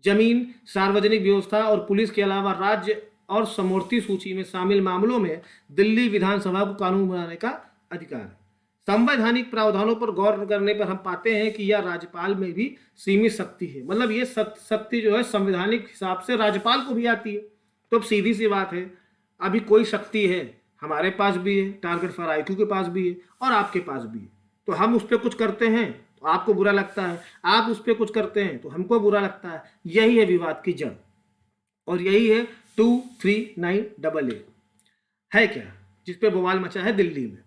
A: जमीन, सार्वजनिक व्यवस्था और पुलिस के अलावा राज्य और समवर्ती सूची में शामिल मामलों में दिल्ली विधानसभा को कानून बनाने का अधिकार है। संवैधानिक प्रावधानों पर गौर करने पर हम पाते हैं कि यह राज्यपाल में भी सीमित शक्ति है। मतलब ये शक्ति जो है संवैधानिक हिसाब से राज्यपाल को भी आती है। तो अब सीधी सी बात है, अभी कोई शक्ति है, हमारे पास भी है, टारगेट फॉर IQ के पास भी है और आपके पास भी है। तो हम उस पर कुछ करते हैं तो आपको बुरा लगता है, आप उस पर कुछ करते हैं तो हमको बुरा लगता है। यही है विवाद की जड़, और यही है 239 AA है क्या, जिसपे बवाल मचा है दिल्ली में।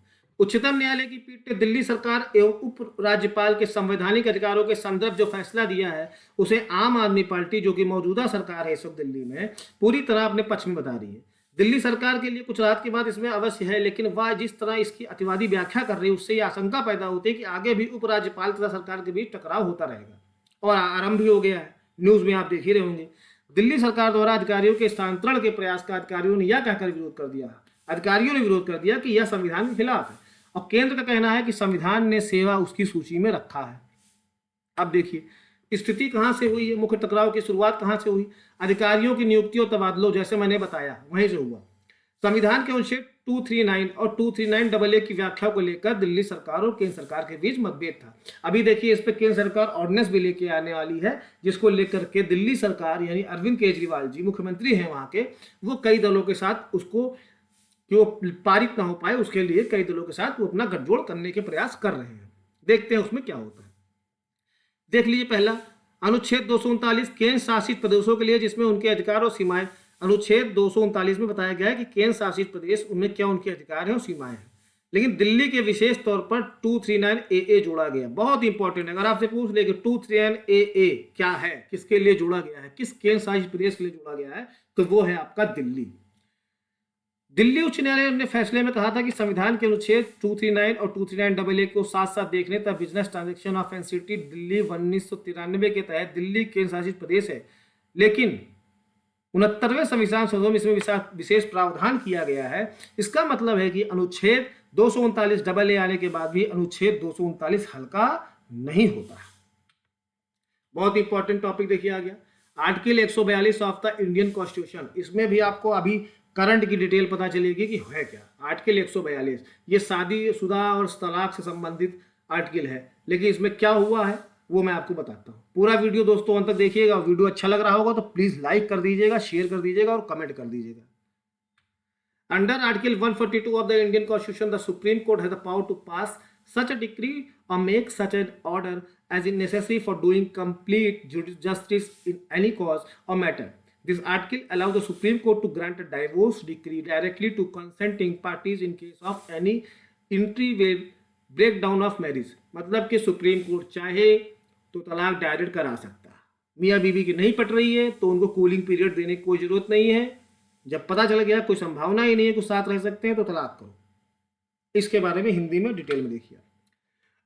A: उच्चतम न्यायालय की पीठ ने दिल्ली सरकार एवं उप राज्यपाल के संवैधानिक अधिकारों के संदर्भ जो फैसला दिया है उसे आम आदमी पार्टी, जो कि मौजूदा सरकार है इस वक्त दिल्ली में, पूरी तरह अपने पक्ष में बता रही है। दिल्ली सरकार के लिए कुछ राहत की बात इसमें अवश्य है, लेकिन वह जिस तरह इसकी अतिवादी व्याख्या कर रही है उससे यह आशंका पैदा होती है कि आगे भी उपराज्यपाल तथा सरकार के बीच टकराव होता रहेगा, और आरंभ भी हो गया है। न्यूज में आप देख ही रहे होंगे, दिल्ली सरकार द्वारा अधिकारियों के स्थानांतरण के प्रयास का अधिकारियों ने यह कहकर विरोध कर दिया, अधिकारियों ने विरोध कर दिया कि यह संविधान के खिलाफ है, और केंद्र का कहना है कि संविधान ने सेवा उसकी सूची में रखा है। अब देखिए स्थिति कहाँ से हुई है, मुख्य टकराव की शुरुआत कहाँ से हुई। अधिकारियों की नियुक्ति और तबादलों, जैसे मैंने बताया, वहीं से हुआ। संविधान के अनुच्छेद 239 और 239AA की व्याख्या को लेकर दिल्ली सरकार और केंद्र सरकार के बीच मतभेद था। अभी देखिए इस पर केंद्र सरकार ऑर्डिनेंस भी लेके आने वाली है, जिसको लेकर के दिल्ली सरकार यानी अरविंद केजरीवाल जी मुख्यमंत्री हैं वहाँ के, वो कई दलों के साथ उसको कि वो पारित ना हो पाए उसके लिए कई दलों के साथ वो अपना गठजोड़ करने के प्रयास कर रहे हैं। देखते हैं उसमें क्या होता है। देख लीजिए पहला अनुच्छेद 239 केंद्र शासित प्रदेशों के लिए, जिसमें उनके अधिकार और सीमाएं। अनुच्छेद 239 में बताया गया है कि केंद्र शासित प्रदेश उनमें क्या उनके अधिकार हैं और सीमाएं हैं। लेकिन दिल्ली के विशेष तौर पर 239AA जोड़ा गया, बहुत इंपॉर्टेंट है। अगर आपसे पूछ ले कि 239AA क्या है, किसके लिए जोड़ा गया है, किस केंद्र शासित प्रदेश के लिए जोड़ा गया है, तो वो है आपका दिल्ली। दिल्ली उच्च न्यायालय ने अपने फैसले में कहा था कि संविधान के अनुच्छेद 239 और 239AA को साथ साथ देखने तब business transaction of NCT Delhi 1993 के तहत दिल्ली केंद्र शासित प्रदेश है। लेकिन 69वें संविधान संशोधन में इसमें विशेष प्रावधान किया गया है। इसका मतलब है कि अनुच्छेद 239AA आने के बाद भी अनुच्छेद 239 हल्का नहीं होता। बहुत इंपॉर्टेंट टॉपिक देखिए आ गया article 142 of the Indian constitution. इसमें भी आपको अभी करंट की डिटेल पता चलेगी कि है क्या। आर्टिकल 142 ये शादीशुदा और तलाक से संबंधित आर्टिकल है, लेकिन इसमें क्या हुआ है वो मैं आपको बताता हूँ। पूरा वीडियो दोस्तों अंत तक देखिएगा। वीडियो अच्छा लग रहा होगा तो प्लीज लाइक कर दीजिएगा, शेयर कर दीजिएगा और कमेंट कर दीजिएगा। Under Article 142 of the Indian Constitution, the Supreme Court has the power to pass such a decree or make such an order as is necessary for doing complete justice in any cause or matter. This article allows the Supreme Court to grant a divorce decree directly to consenting parties in case of any irretrievable breakdown of marriage. मतलब कि सुप्रीम कोर्ट चाहे तो तलाक डायरेक्ट करा सकता है। मियाँ बीवी की नहीं पट रही है तो उनको कूलिंग पीरियड देने की कोई जरूरत नहीं है। जब पता चल गया कोई संभावना ही नहीं है कुछ साथ रह सकते हैं तो तलाक करो। इसके बारे में हिंदी में डिटेल में देखिए।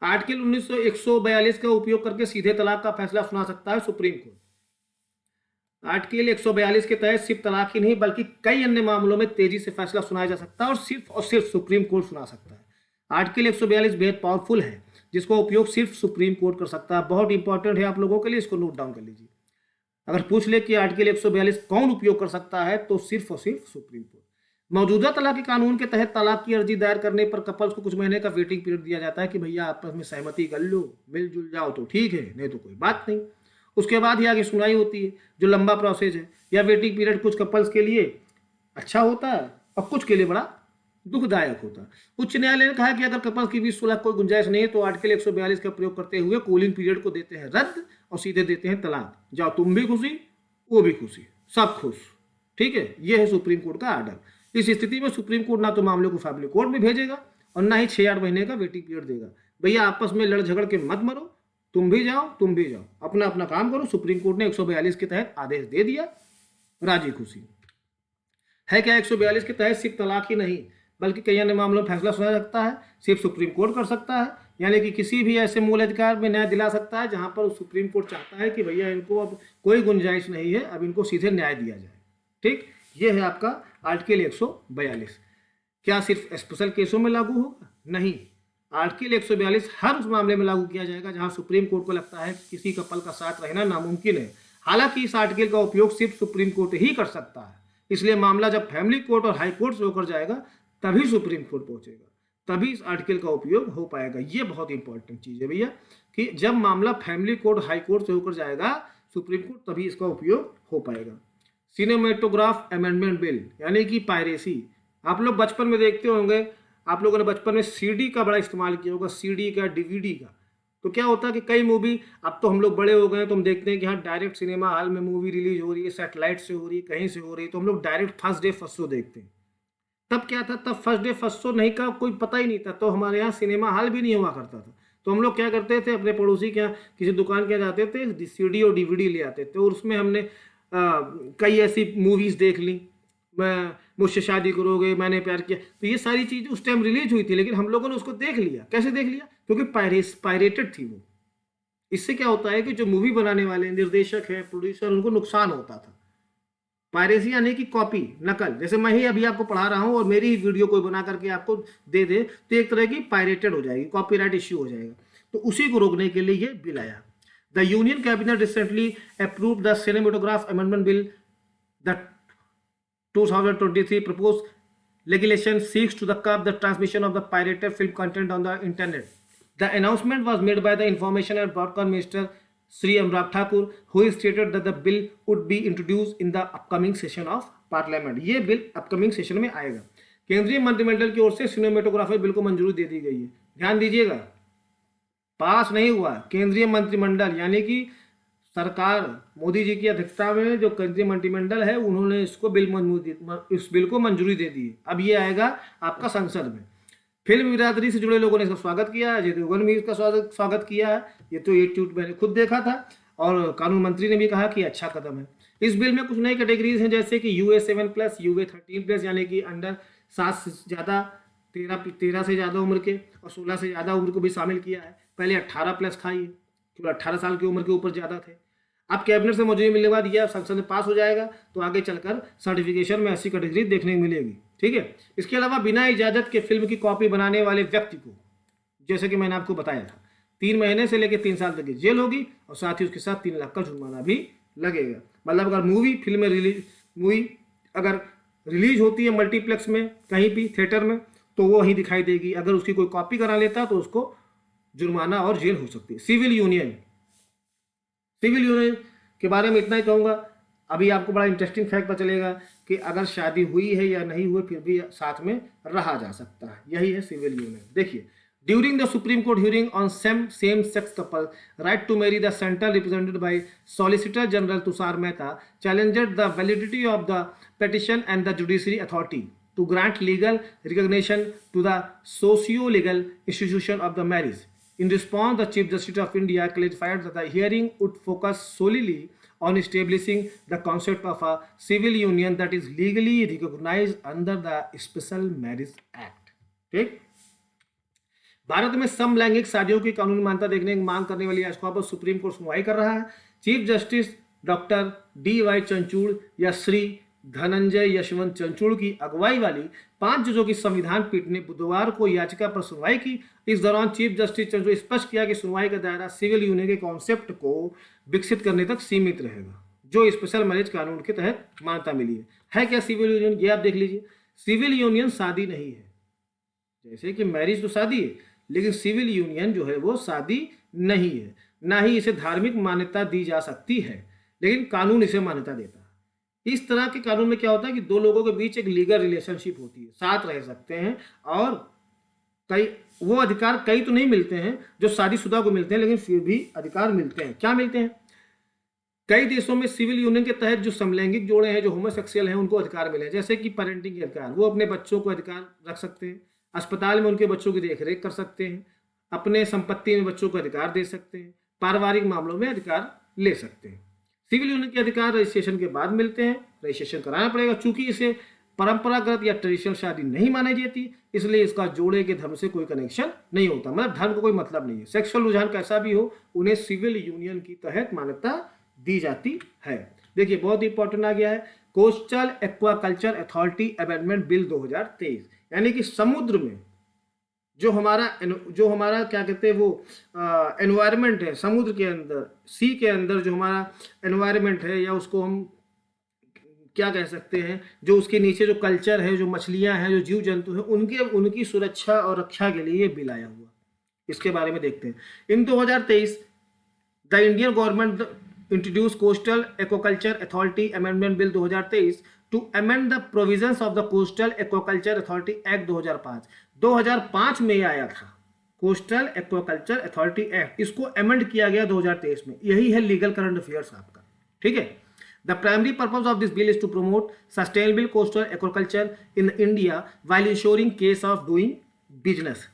A: आर्टिकल 142 का उपयोग करके सीधे तलाक का फैसला सुना सकता है सुप्रीम कोर्ट। आर्टिकल 142 के तहत सिर्फ तलाक ही नहीं बल्कि कई अन्य मामलों में तेजी से फैसला सुनाया जा सकता है और सिर्फ सुप्रीम कोर्ट सुना सकता है। आर्टिकल 142 बेहद पावरफुल है जिसका उपयोग सिर्फ सुप्रीम कोर्ट कर सकता है। बहुत इंपॉर्टेंट है आप लोगों के लिए, इसको नोट डाउन कर लीजिए। अगर पूछ ले कि आर्टिकल 142 कौन उपयोग कर सकता है तो सिर्फ और सिर्फ सुप्रीम कोर्ट। मौजूदा तलाक कानून के तहत तलाक की अर्जी दायर करने पर कपल्स को कुछ महीने का वेटिंग पीरियड दिया जाता है कि भैया आपस में सहमति कर लो, मिलजुल जाओ तो ठीक है, नहीं तो कोई बात नहीं। उसके बाद ही आगे सुनवाई होती है जो लंबा प्रोसेस है। यह वेटिंग पीरियड कुछ कपल्स के लिए अच्छा होता है और कुछ के लिए बड़ा दुखदायक होता है। उच्च न्यायालय ने कहा कि अगर कपल्स के बीच सुलह कोई गुंजाइश नहीं है तो आर्टिकल 142 का प्रयोग करते हुए कूलिंग पीरियड को देते हैं रद्द और सीधे देते हैं तलाक। जाओ तुम भी खुशी वो भी खुशी, सब खुश। ठीक है, ये है सुप्रीम कोर्ट का आर्डर। इस स्थिति में सुप्रीम कोर्ट ना तो मामले को फैमिली कोर्ट में भेजेगा और ना ही 6-8 महीने का वेटिंग पीरियड देगा। भैया आपस में लड़ झगड़ के मत मरो, तुम भी जाओ अपना अपना काम करो। सुप्रीम कोर्ट ने 142 के तहत आदेश दे दिया, राजी खुशी है। क्या 142 के तहत सिर्फ तलाक ही नहीं बल्कि कई अन्य मामलों में फैसला सुना सकता है, सिर्फ सुप्रीम कोर्ट कर सकता है। यानी कि किसी भी ऐसे मूल अधिकार में न्याय दिला सकता है जहां पर सुप्रीम कोर्ट चाहता है कि भैया इनको अब कोई गुंजाइश नहीं है, अब इनको सीधे न्याय दिया जाए। ठीक, ये है आपका आर्टिकल 142। क्या सिर्फ स्पेशल केसों में लागू होगा? नहीं, आर्टिकल 142 हर उस मामले में लागू किया जाएगा जहां सुप्रीम कोर्ट को लगता है कि किसी कपल का साथ रहना नामुमकिन है। हालांकि इस आर्टिकल का उपयोग सिर्फ सुप्रीम कोर्ट ही कर सकता है, इसलिए मामला जब फैमिली कोर्ट और हाई कोर्ट से होकर जाएगा तभी सुप्रीम कोर्ट पहुंचेगा, तभी इस आर्टिकल का उपयोग हो पाएगा। ये बहुत इंपॉर्टेंट चीज है भैया कि जब मामला फैमिली कोर्ट हाई कोर्ट से होकर जाएगा सुप्रीम कोर्ट तभी इसका उपयोग हो पाएगा। सिनेमेटोग्राफ अमेंडमेंट बिल यानी कि पायरेसी, आप लोग बचपन में देखते होंगे, आप लोगों ने बचपन में सीडी का बड़ा इस्तेमाल किया होगा, सीडी का, डीवीडी का। तो क्या होता है कि कई मूवी, अब तो हम लोग बड़े हो गए तो हम देखते हैं कि हाँ डायरेक्ट सिनेमा हॉल में मूवी रिलीज हो रही है, सैटेलाइट से हो रही है, कहीं से हो रही है, तो हम लोग direct first day first show देखते हैं। तब क्या था, तब फर्स्ट डे फर्स्ट शो नहीं का कोई पता ही नहीं था, तो हमारे यहाँ सिनेमा हॉल भी नहीं हुआ करता था। तो हम लोग क्या करते थे, अपने पड़ोसी के यहाँ किसी दुकान के जाते थे, सीडी और डीवीडी ले आते थे और उसमें हमने कई ऐसी मूवीज देख ली। मैं मुझसे शादी करोगे, मैंने प्यार किया, तो ये सारी चीज़ उस टाइम रिलीज हुई थी, लेकिन हम लोगों ने उसको देख लिया। कैसे देख लिया? क्योंकि पायरेटेड थी वो। इससे क्या होता है कि जो मूवी बनाने वाले निर्देशक है, प्रोड्यूसर, उनको नुकसान होता था। पायरेसी यानी कि कॉपी, नकल। जैसे मैं ही अभी आपको पढ़ा रहा हूँ और मेरी ही वीडियो कोई बना करके आपको दे दे तो एक तरह की पायरेटेड हो जाएगी, कॉपीराइट इश्यू हो जाएगा। तो उसी को रोकने के लिए ये बिल आया। The Union Cabinet recently approved the Cinematograph Amendment Bill. The 2023 proposed legislation seeks to curb the transmission of the pirated film content on the internet. The announcement was made by the Information and Broadcast Minister Sri Anurag Thakur, who stated that the bill would be introduced in the upcoming session of Parliament. ये बिल अपकमिंग सेशन में आएगा। केंद्रीय मंत्रिमंडल की ओर से सिनेमेटोग्राफी बिल को मंजूरी दे दी गई है। ध्यान दीजिएगा, पास नहीं हुआ। केंद्रीय मंत्रिमंडल यानी कि सरकार मोदी जी की अध्यक्षता में जो केंद्रीय मंत्रिमंडल है उन्होंने इस बिल को मंजूरी दे दी है। अब ये आएगा आपका संसद में। फिल्म बिरादरी से जुड़े लोगों ने इसका स्वागत किया है। अजय देवगन भी इसका स्वागत किया है। ये तो ये ट्वीट मैंने खुद देखा था और कानून मंत्री ने भी कहा कि अच्छा कदम है। इस बिल में कुछ नई कैटेगरीज हैं, जैसे कि UA7+, UA13+ यानी कि अंडर 7 से ज़्यादा 13 से ज़्यादा उम्र के और 16 से ज़्यादा उम्र को भी शामिल किया है। पहले 18+ था, ये केवल 18 साल की उम्र के ऊपर ज़्यादा थे। अब कैबिनेट से मंजूरी मिलने के बाद यह संसद में पास हो जाएगा तो आगे चलकर सर्टिफिकेशन में ऐसी कैटेगरी देखने को मिलेगी। ठीक है। इसके अलावा बिना इजाज़त के फिल्म की कॉपी बनाने वाले व्यक्ति को, जैसे कि मैंने आपको बताया था, 3 महीने से लेकर 3 साल तक की जेल होगी और साथ ही उसके साथ 3 लाख का जुर्माना भी लगेगा। मतलब अगर मूवी अगर रिलीज होती है मल्टीप्लेक्स में कहीं भी थिएटर में तो वो वहीं दिखाई देगी। अगर उसकी कोई कॉपी करा लेता तो उसको जुर्माना और जेल हो सकती है। सिविल यूनियन के बारे में इतना ही कहूँगा। अभी आपको बड़ा इंटरेस्टिंग फैक्ट पता चलेगा कि अगर शादी हुई है या नहीं हुई फिर भी साथ में रहा जा सकता है। यही है सिविल यूनियन। देखिए, during the supreme court hearing on same sex couple right to marry, the centre represented by solicitor general Tushar Mehta challenged the validity of the petition and the judiciary authority to grant legal recognition to the socio-legal institution of the marriage. In response, the Chief Justice of India clarified that the hearing would focus solely on establishing the concept of a civil union that is legally recognized under the Special Marriage Act. ठीक। भारत में समलैंगिक शादियों की कानूनी मान्यता देखने की मांग करने वाली याचिका पर सुप्रीम कोर्ट सुनवाई कर रहा है। चीफ जस्टिस डॉक्टर DY चंचूड़ या श्री धनंजय यशवंत चंचूड़ की अगुवाई वाली 5 जजों की संविधान पीठ ने बुधवार को याचिका पर सुनवाई की। इस दौरान चीफ जस्टिस चंचूड़ स्पष्ट किया कि सुनवाई का दायरा सिविल यूनियन के कॉन्सेप्ट को विकसित करने तक सीमित रहेगा, जो स्पेशल मैरिज कानून के तहत मान्यता मिली है। क्या सिविल यूनियन? ये आप देख लीजिए। सिविल यूनियन शादी नहीं है, जैसे कि मैरिज तो शादी है, लेकिन सिविल यूनियन जो है वो शादी नहीं है। ना ही इसे धार्मिक मान्यता दी जा सकती है, लेकिन कानून इसे मान्यता देता है। इस तरह के कानून में क्या होता है कि 2 लोगों के बीच एक लीगल रिलेशनशिप होती है, साथ रह सकते हैं और कई वो अधिकार कई तो नहीं मिलते हैं जो शादीशुदा को मिलते हैं, लेकिन फिर भी अधिकार मिलते हैं। क्या मिलते हैं? कई देशों में सिविल यूनियन के तहत जो समलैंगिक जोड़े हैं, जो होमोसेक्सुअल हैं, उनको अधिकार मिले हैं, जैसे कि पेरेंटिंग के अधिकार। वो अपने बच्चों को अधिकार रख सकते हैं, अस्पताल में उनके बच्चों की देखरेख कर सकते हैं, अपने संपत्ति में बच्चों को अधिकार दे सकते हैं, पारिवारिक मामलों में अधिकार ले सकते हैं। सिविल यूनियन के अधिकार रजिस्ट्रेशन के बाद मिलते हैं, रजिस्ट्रेशन कराना पड़ेगा। चूंकि इसे परंपरागत या ट्रेडिशनल शादी नहीं मानी जाती, इसलिए इसका जोड़े के धर्म से कोई कनेक्शन नहीं होता, मतलब धर्म को कोई मतलब नहीं है। सेक्सुअल रुझान कैसा भी हो, उन्हें सिविल यूनियन की तहत मान्यता दी जाती है। देखिए, बहुत इंपॉर्टेंट आ गया है, coastal aquaculture authority amendment bill 2023, यानी कि समुद्र में जो हमारा क्या कहते हैं वो एनवायरनमेंट है, समुद्र के अंदर, सी के अंदर जो हमारा एनवायरनमेंट है, या उसको हम क्या कह सकते हैं, जो उसके नीचे जो कल्चर है, जो मछलियां हैं, जो जीव जंतु हैं, उनकी सुरक्षा और रक्षा के लिए ये बिल आया हुआ। इसके बारे में देखते हैं। In 2023 the Indian government introduce coastal aquaculture authority amendment bill 2023 to amend the provisions of the coastal aquaculture authority act 2005 में आया था। कोस्टल एक्वाकल्चर अथॉरिटी एक्ट, इसको अमेंड किया गया 2023 में। यही है लीगल करंट अफेयर्स आपका। ठीक है। The primary purpose of this bill is to promote sustainable coastal aquaculture in India while ensuring ease of doing business.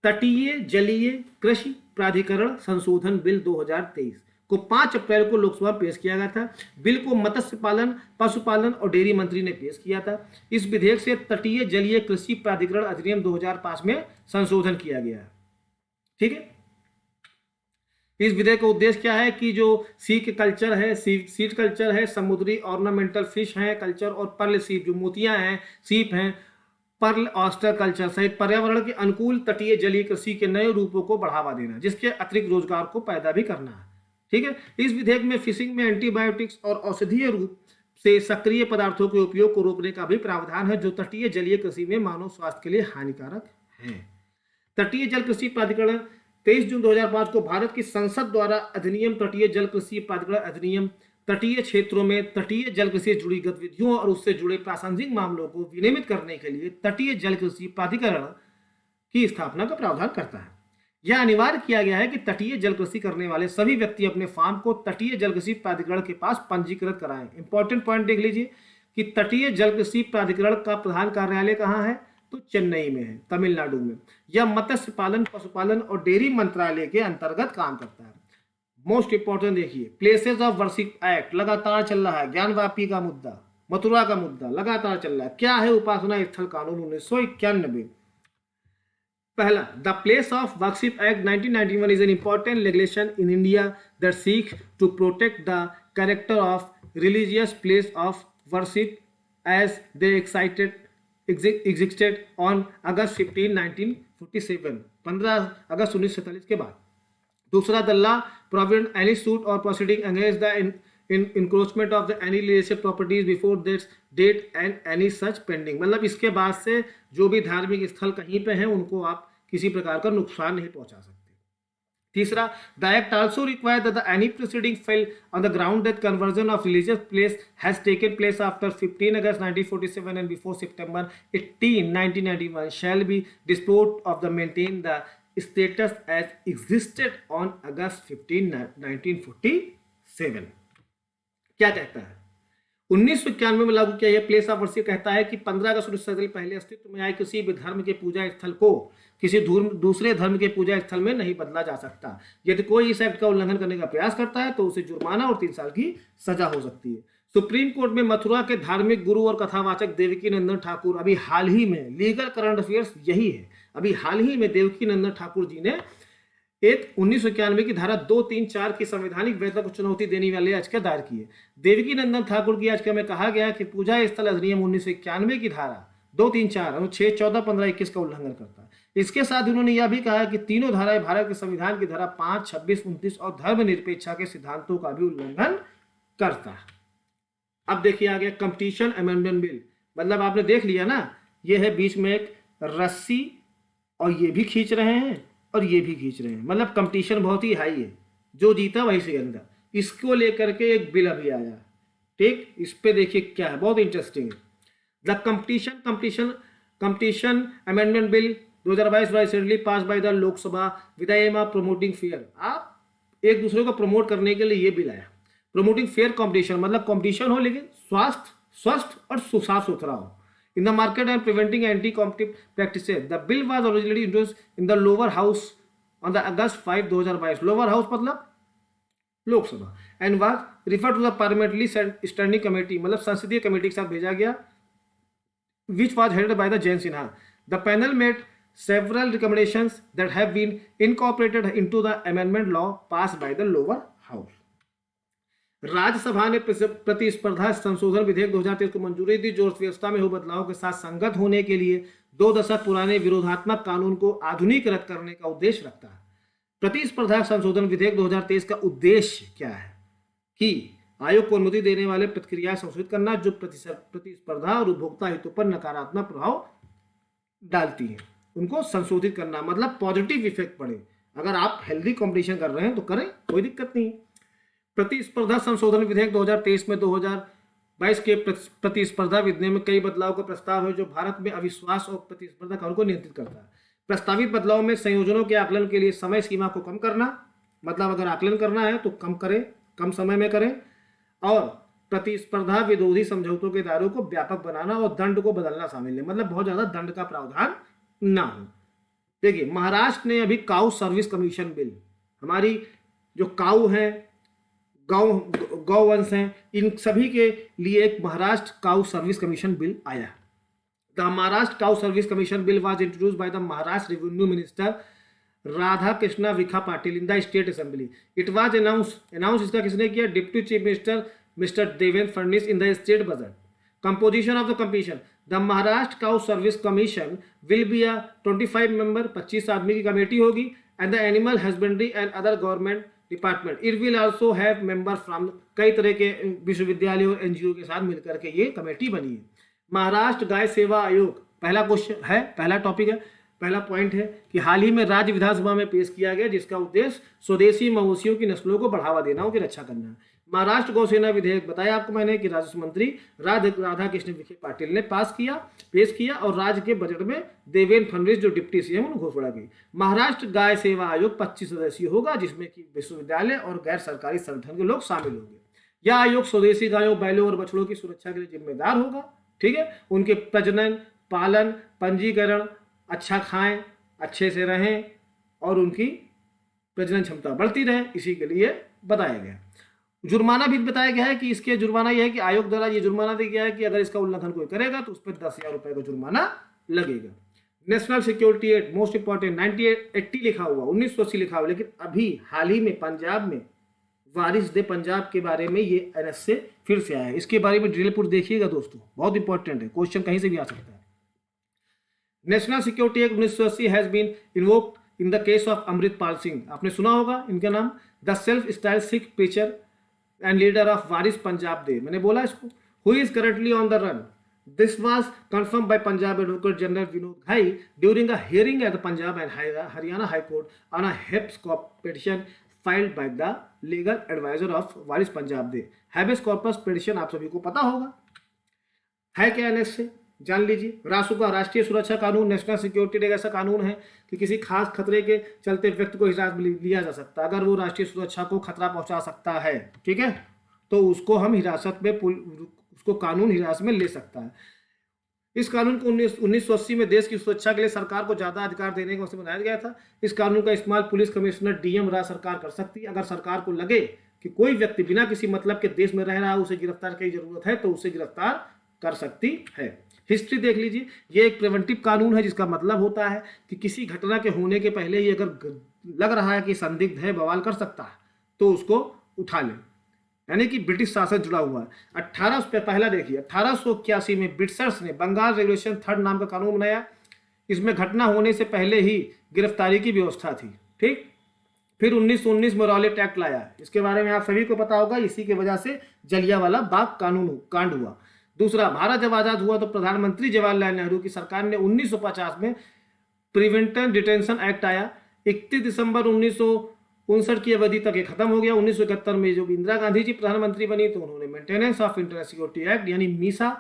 A: तटीय जलीय कृषि प्राधिकरण संशोधन बिल 2023 को 5 अप्रैल को लोकसभा में पेश किया गया था। बिल को मत्स्य पालन, पशुपालन और डेयरी मंत्री ने पेश किया था। इस विधेयक से तटीय जलीय कृषि प्राधिकरण अधिनियम 2005 में संशोधन किया गया है। ठीक है। इस विधेयक का उद्देश्य क्या है कि जो सी के कल्चर है, सीड कल्चर है, समुद्री ऑर्नामेंटल फिश है कल्चर, और पर्ल सीप जो मोतियां हैं, सीप हैं, पर्ल ऑयस्टर कल्चर सहित पर्यावरण के अनुकूल तटीय जलीय कृषि के नए रूपों को बढ़ावा देना, जिसके अतिरिक्त रोजगार को पैदा भी करना है। ठीक है। इस विधेयक में फिशिंग में एंटीबायोटिक्स और औषधीय रूप से सक्रिय पदार्थों के उपयोग को रोकने का भी प्रावधान है, जो तटीय जलीय कृषि में मानव स्वास्थ्य के लिए हानिकारक है। तटीय जल कृषि प्राधिकरण 23 जून 2005 को भारत की संसद द्वारा अधिनियम तटीय जल कृषि प्राधिकरण अधिनियम तटीय क्षेत्रों में तटीय जल कृषि से जुड़ी गतिविधियों और उससे जुड़े प्रासंगिक मामलों को विनियमित करने के लिए तटीय जल कृषि प्राधिकरण की स्थापना का प्रावधान करता है। यह अनिवार्य किया गया है कि तटीय जल कृषि करने वाले सभी व्यक्ति अपने फार्म को तटीय जल कृषि प्राधिकरण के पास पंजीकृत कराएं। इंपॉर्टेंट पॉइंट देख लीजिए कि तटीय जल कृषि प्राधिकरण का प्रधान कार्यालय कहाँ है, तो चेन्नई में है, तमिलनाडु में। यह मत्स्य पालन, पशुपालन और डेयरी मंत्रालय के अंतर्गत काम करता है। मोस्ट इंपॉर्टेंट देखिए, प्लेसेस ऑफ वर्शिप एक्ट लगातार चल रहा है, ज्ञानवापी का मुद्दा, मथुरा का मुद्दा लगातार चल रहा है। क्या है उपासना स्थल कानून 1991? पहला, the place of worship act 1991 is an important legislation in India that seek to protect the character of religious place of worship as they existed on August 15, 1947, 15 अगस्त 1947 के बाद। दूसरा, the law provident any suit or proceeding against the encroachment of the any leadership properties before this date and any such pending, मतलब इसके बाद से जो भी धार्मिक स्थल कहीं पे हैं उनको आप किसी प्रकार का नुकसान नहीं पहुंचा सकते। तीसरा, the act also require that any proceeding fail on the ground that conversion of religious place has taken place after 15 August 1947 and before September 18, 1991 shall be disposed of the maintain the status as existed on August 15, 1947। क्या कहता है? 1991 में लागू किया यह प्लेस ऑफ वर्शिप कहता है कि 15 अगस्त 1947 पहले अस्तित्व में आए किसी भी धर्म के पूजा स्थल को किसी दूसरे धर्म के पूजा स्थल में नहीं बदला जा सकता। यदि कोई इस एक्ट का उल्लंघन करने का प्रयास करता है तो उसे जुर्माना और 3 साल की सजा हो सकती है। सुप्रीम कोर्ट में मथुरा के धार्मिक गुरु और कथावाचक देवकी नंदन ठाकुर, अभी हाल ही में लीगल करंट अफेयर्स यही है, अभी हाल ही में देवकी नंदन ठाकुर जी ने एक 1991 की धारा 2, 3, 4 की संवैधानिक वैधता को चुनौती देने वाले याचिका दायर की है। देवकी नंदन ठाकुर की याचिका में कहा गया कि पूजा स्थल अधिनियम 1991 की धारा 2, 3, 4, 6, 14, 15, 21 का उल्लंघन करता है। इसके साथ उन्होंने यह भी कहा कि तीनों धाराएं भारत के संविधान की धारा 5, 26, 29 और धर्मनिरपेक्षता के सिद्धांतों का भी उल्लंघन करता है। अब देखिए आ गया कंपटीशन अमेंडमेंट बिल, मतलब आपने देख लिया ना, ये है बीच में एक रस्सी और ये भी खींच रहे हैं और ये भी खींच रहे हैं, मतलब कंपटीशन बहुत ही हाई है, जो जीता वही से गंदा। इसको लेकर के एक बिल अभी आया, ठीक, इस पे देखिए क्या है, बहुत इंटरेस्टिंग है। The competition amendment bill 2022 recently passed by the Lok Sabha with the aim of promoting fair. आप एक दूसरे को प्रमोट करने के लिए ये बिल आया, प्रमोटिंग फेयर कंपटीशन, मतलब कंपटीशन हो लेकिन स्वस्थ और साफ सुथरा हो in the market and preventing anti-competitive practices. The bill was originally introduced in the lower house on the August 5, 2022. Lower house मतलब Lok Sabha, and was referred to the parliamentary standing committee, मतलब संसदीय कमेटी के साथ भेजा गया, which was headed by the Jayant Sinha. The panel made several recommendations that have been incorporated into the amendment law passed by the lower house. Rajya Sabha ने प्रतिस्पर्धा संशोधन विधेयक 2023 को मंजूरी दी, जो अर्थव्यवस्था में हुए बदलाव के साथ संगत होने के लिए 2 दशक पुराने विरोधात्मक कानून को आधुनिकीकृत करने का उद्देश्य रखता है। प्रतिस्पर्धा संशोधन विधेयक 2023 का उद्देश्य क्या है कि आयोग को अनुमति देने वाले प्रतिक्रिया संशोधित करना जो प्रतिस्पर्धा और उपभोक्ता हितों पर नकारात्मक प्रभाव डालती है, उनको संशोधित करना, मतलब पॉजिटिव इफेक्ट पड़े। अगर आप हेल्दी कॉम्पिटिशन कर रहे हैं तो करें, कोई दिक्कत नहीं। प्रतिस्पर्धा संशोधन विधेयक 2023 में 2022 के प्रतिस्पर्धा विधेयक में कई बदलाव का प्रस्ताव है, जो भारत में अविश्वास और प्रतिस्पर्धा कानून को नियंत्रित करता है। प्रस्तावित बदलाव में संयोजनों के आकलन के लिए समय सीमा को कम करना, मतलब अगर आकलन करना है तो कम करें, कम समय में करें, और प्रतिस्पर्धा विरोधी समझौतों के दायरों को व्यापक बनाना और दंड को बदलना शामिल है, मतलब बहुत ज्यादा दंड का प्रावधान ना हो। देखिए महाराष्ट्र ने अभी काऊ सर्विस कमीशन बिल, हमारी जो काऊ है, गौवंश हैं, इन सभी के लिए एक Maharashtra cow service commission bill आया। The Maharashtra cow service commission bill was introduced by the Maharashtra revenue minister Radha Krishna Vikhe Patil in the state assembly. It was announce इसका किसने किया? Deputy chief minister mister Devendra Fadnavis in the state budget. Composition of the commission, the Maharashtra cow service commission will be a 25 member, 25 आदमी की कमेटी होगी, and the animal husbandry and other government department. It will also have member from कई तरह के विश्वविद्यालयों और एनजीओ के साथ मिलकर के ये कमेटी बनी है। महाराष्ट्र गाय सेवा आयोग पहला क्वेश्चन है, पहला टॉपिक है, पहला पॉइंट है कि हाल ही में राज्य विधानसभा में पेश किया गया, जिसका उद्देश्य स्वदेशी मवेशियों की नस्लों को बढ़ावा देना, उनकी रक्षा करना है। महाराष्ट्र गौसेना विधेयक बताया आपको मैंने कि राजस्व मंत्री राधा कृष्ण विखे पाटिल ने पेश किया और राज्य के बजट में देवेंद्र फडणवीस जो डिप्टी सीएम उन्होंने घोषणा की। महाराष्ट्र गाय सेवा आयोग 25 सदस्यीय होगा, जिसमें कि विश्वविद्यालय और गैर सरकारी संगठन के लोग शामिल होंगे। यह आयोग स्वदेशी गायों, बैलों और बछड़ों की सुरक्षा के लिए जिम्मेदार होगा। ठीक है, उनके प्रजनन, पालन, पंजीकरण, अच्छा खाएं, अच्छे से रहें और उनकी प्रजनन क्षमता बढ़ती रहे, इसी के लिए बताया गया। जुर्माना भी बताया गया है कि इसके जुर्माना यह है कि आयोग द्वारा ये जुर्माना दिया गया है कि अगर इसका उल्लंघन कोई करेगा तो उस पर 10,000 रुपए का जुर्माना लगेगा। National security act most important 1980 लिखा हुआ, 1980 लिखा हुआ, लेकिन अभी हाल ही में पंजाब में वारिस दे पंजाब के बारे में ये एनएस से फिर से आया है। इसके बारे में ड्रिल पूर्व देखिएगा दोस्तों, बहुत इंपॉर्टेंट है, क्वेश्चन कहीं से भी आ सकता है। National security act 1980 has been invoked in the case of Amritpal Singh, आपने सुना होगा इनका नाम। The self styled Sikh preacher and leader of Waris Punjab De, मैंने बोला इसको, who is currently on the run. This was confirmed by Punjab Advocate General Vinod Ghai during a hearing at the Punjab and Haryana High Court on a habeas corpus petition filed by the legal advisor of Waris Punjab Day। habeas corpus petition आप सभी को पता होगा है क्या, एनएस से जान लीजिए। रासुका राष्ट्रीय सुरक्षा कानून, नेशनल सिक्योरिटी एक ऐसा कानून है कि किसी खास खतरे के चलते व्यक्ति को हिरासत में लिया जा सकता है। अगर वो राष्ट्रीय सुरक्षा को खतरा पहुंचा सकता है, ठीक है, तो उसको हम हिरासत में उसको कानून हिरासत में ले सकता है। इस कानून को 1980 में देश की सुरक्षा के लिए सरकार को ज्यादा अधिकार देने के मकसद बनाया गया था। इस कानून का इस्तेमाल पुलिस कमिश्नर डीएम राज्य सरकार कर सकती है। अगर सरकार को लगे कि कोई व्यक्ति बिना किसी मतलब के देश में रह रहा है, उसे गिरफ्तार की जरूरत है, तो उसे गिरफ्तार कर सकती है। हिस्ट्री देख लीजिए, ये एक प्रिवेंटिव कानून है, जिसका मतलब होता है कि किसी घटना के होने के पहले ही अगर लग रहा है कि संदिग्ध है, बवाल कर सकता है, तो उसको उठा ले, यानी कि ब्रिटिश शासन जुड़ा हुआ है। 1881 में ब्रिटिशर्स ने बंगाल रेगुलेशन 3 नाम का कानून बनाया। इसमें घटना होने से पहले ही गिरफ्तारी की व्यवस्था थी। ठीक, फिर 1919 में रॉलेट एक्ट लाया, इसके बारे में आप सभी को पता होगा। इसी की वजह से जलियांवाला बाग कांड हुआ। दूसरा, भारत जब आजाद हुआ तो प्रधानमंत्री जवाहरलाल नेहरू की सरकार ने 1950 में प्रिवेंटिव डिटेंशन एक्ट आया। 31 दिसंबर 1959 की अवधि तक ये खत्म हो गया। 1971 में जब इंदिरा गांधी जी प्रधानमंत्री बनी तो उन्होंने maintenance of internal security act यानी मीसा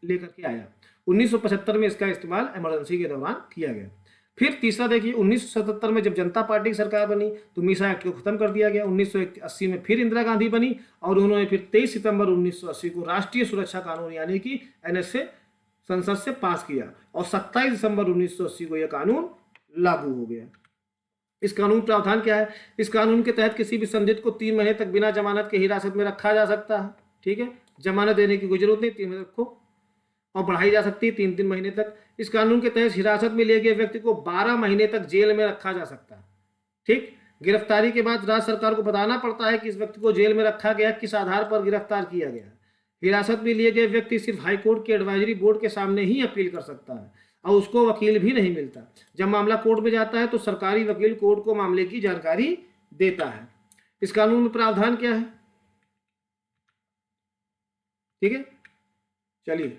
A: लेकर के आया। 1975 में इसका इस्तेमाल इमरजेंसी के दौरान किया गया। फिर तीसरा देखिए, 1977 में जब जनता पार्टी की सरकार बनी तो मीसा एक्ट को खत्म कर दिया गया। 1980 में फिर इंदिरा गांधी बनी और उन्होंने फिर 23 सितंबर 1980 को राष्ट्रीय सुरक्षा कानून यानी कि एनएस से संसद से पास किया और 27 दिसंबर 1980 को यह कानून लागू हो गया। इस कानून प्रावधान क्या है? इस कानून के तहत किसी भी संदिग्ध को 3 महीने तक बिना जमानत के हिरासत में रखा जा सकता है। ठीक है, जमानत देने की कोई जरूरत नहीं, 3 महीने को और बढ़ाई जा सकती है 3 महीने तक। इस कानून के तहत हिरासत में लिए गए व्यक्ति को 12 महीने तक जेल में रखा जा सकता है। ठीक, गिरफ्तारी के बाद राज्य सरकार को बताना पड़ता है कि इस व्यक्ति को जेल में रखा गया, किस आधार पर गिरफ्तार किया गया। हिरासत में लिए गए व्यक्ति सिर्फ हाईकोर्ट के एडवाइजरी बोर्ड के सामने ही अपील कर सकता है और उसको वकील भी नहीं मिलता। जब मामला कोर्ट में जाता है तो सरकारी वकील कोर्ट को मामले की जानकारी देता है। इस कानून में प्रावधान क्या है? ठीक है, चलिए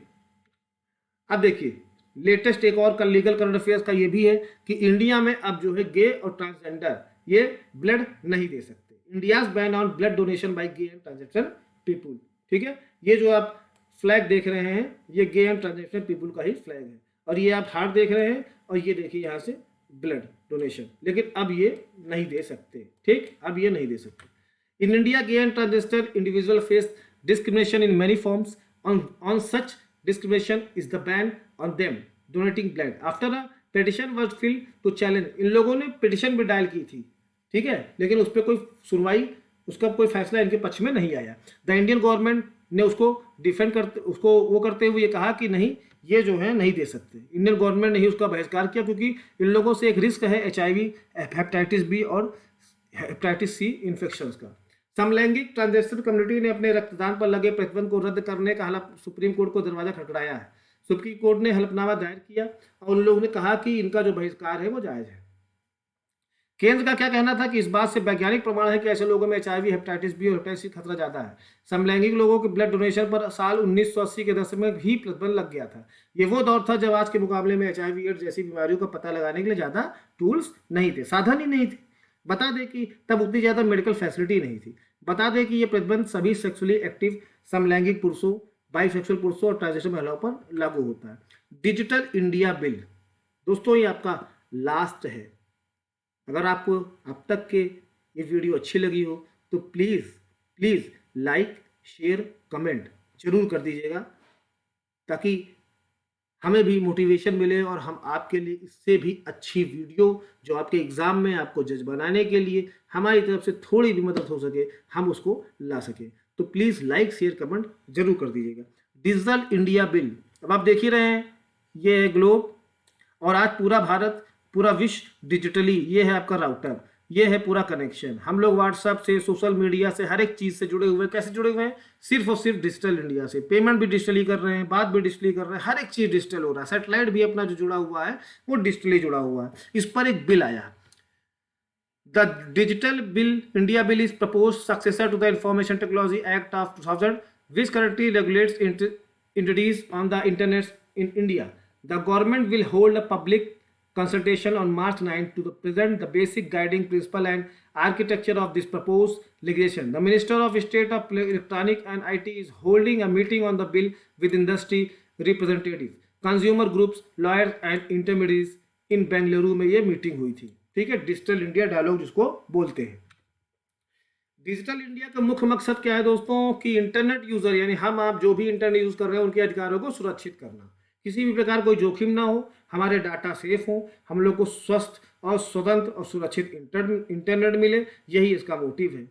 A: अब देखिए लेटेस्ट एक और लीगल करंट अफेयर्स का ये भी है कि इंडिया में अब जो है गे और ट्रांसजेंडर ये ब्लड नहीं दे सकते। India's ban on blood donation by gay and transgender people. ठीक है, ये जो आप फ्लैग देख रहे हैं ये गे एंड ट्रांसजेंडर पीपुल का ही फ्लैग है और ये आप हार्ट देख रहे हैं और ये देखिए यहाँ से ब्लड डोनेशन, लेकिन अब ये नहीं दे सकते। ठीक, अब ये नहीं दे सकते। In India gay and transgender individual face discrimination in many forms. On such discrimination is the ban on them donating blood after a petition was filed to challenge। इन लोगों ने पिटिशन भी डायल की थी, ठीक है, लेकिन उस पर कोई सुनवाई, उसका कोई फैसला इनके पक्ष में नहीं आया। द इंडियन गवर्नमेंट ने उसको डिफेंड करते उसको वो करते हुए ये कहा कि नहीं, ये जो है नहीं दे सकते। इंडियन गवर्नमेंट ने ही उसका बहिष्कार किया क्योंकि इन लोगों से एक रिस्क है HIV, हेपेटाइटिस बी और हेपेटाइटिस C इन्फेक्शंस का। समलैंगिक ट्रांसजेंडर कम्युनिटी ने अपने रक्तदान पर लगे प्रतिबंध को रद्द करने का सुप्रीम कोर्ट को दरवाजा खटखटाया है। सुप्रीम कोर्ट ने हलफनामा दायर किया और उन लोगों ने कहा कि इनका जो बहिष्कार है वो जायज है। केंद्र का क्या कहना था कि इस बात से वैज्ञानिक प्रमाण है कि ऐसे लोगों में HIV, हेपेटाइटिस बी और हेपेटाइटिस सी खतरा ज्यादा है। समलैंगिक लोगों के ब्लड डोनेशन पर साल 1980 के दशक में भी प्रतिबंध लग गया था। ये वो दौर था जब आज के मुकाबले में HIV एड्स जैसी बीमारियों का पता लगाने के लिए ज्यादा टूल्स नहीं थे, साधन ही नहीं थे। बता दें कि तब उतनी ज्यादा मेडिकल फैसिलिटी नहीं थी। बता दें कि ये प्रतिबंध सभी सेक्सुअली एक्टिव समलैंगिक पुरुषों, बाइसेक्सुअल पुरुषों और ट्रांसजेंडर महिलाओं पर लागू होता है। डिजिटल इंडिया बिल, दोस्तों ये आपका लास्ट है। अगर आपको अब तक के ये वीडियो अच्छी लगी हो तो please please like, share, comment जरूर कर दीजिएगा, ताकि हमें भी मोटिवेशन मिले और हम आपके लिए इससे भी अच्छी वीडियो जो आपके एग्ज़ाम में आपको जज बनाने के लिए हमारी तरफ से थोड़ी भी मदद हो सके, हम उसको ला सकें। तो प्लीज़ लाइक, शेयर, कमेंट जरूर कर दीजिएगा। डिजिटल इंडिया बिल, अब आप देख ही रहे हैं, ये है ग्लोब और आज पूरा भारत, पूरा विश्व डिजिटली, ये है आपका राउटर, ये है पूरा कनेक्शन। हम लोग व्हाट्सएप से, सोशल मीडिया से, हर एक चीज़ से जुड़े हुए हैं। कैसे जुड़े हुए हैं? सिर्फ और सिर्फ डिजिटल इंडिया से। पेमेंट भी डिजिटली कर रहे हैं, बात भी डिजिटली कर रहे हैं, हर एक चीज़ डिजिटल हो रहा है। सैटेलाइट भी अपना जो जुड़ा हुआ है वो डिजिटली जुड़ा हुआ है। इस पर एक बिल आया, the digital bill India bill is propose successor to the information technology act of 2000 which currently regulates entities on the internet in India. The government will hold a public consultation on March 9 to present the basic guiding principle and architecture of this proposed legislation. The Minister of State of Electronic and IT is holding a meeting on the bill with industry representatives, consumer groups, lawyers and intermediaries in Bengaluru में ये मीटिंग हुई थी। ठीक है, डिजिटल इंडिया डायलॉग जिसको बोलते हैं। डिजिटल इंडिया का मुख्य मकसद क्या है दोस्तों? कि इंटरनेट यूजर यानी हम आप जो भी इंटरनेट यूज कर रहे हैं उनके अधिकारों को सुरक्षित करना, किसी भी प्रकार कोई जोखिम ना हो, हमारे डाटा सेफ हो, हम लोग को स्वस्थ और स्वतंत्र और सुरक्षित इंटरनेट मिले, यही इसका मोटिव है।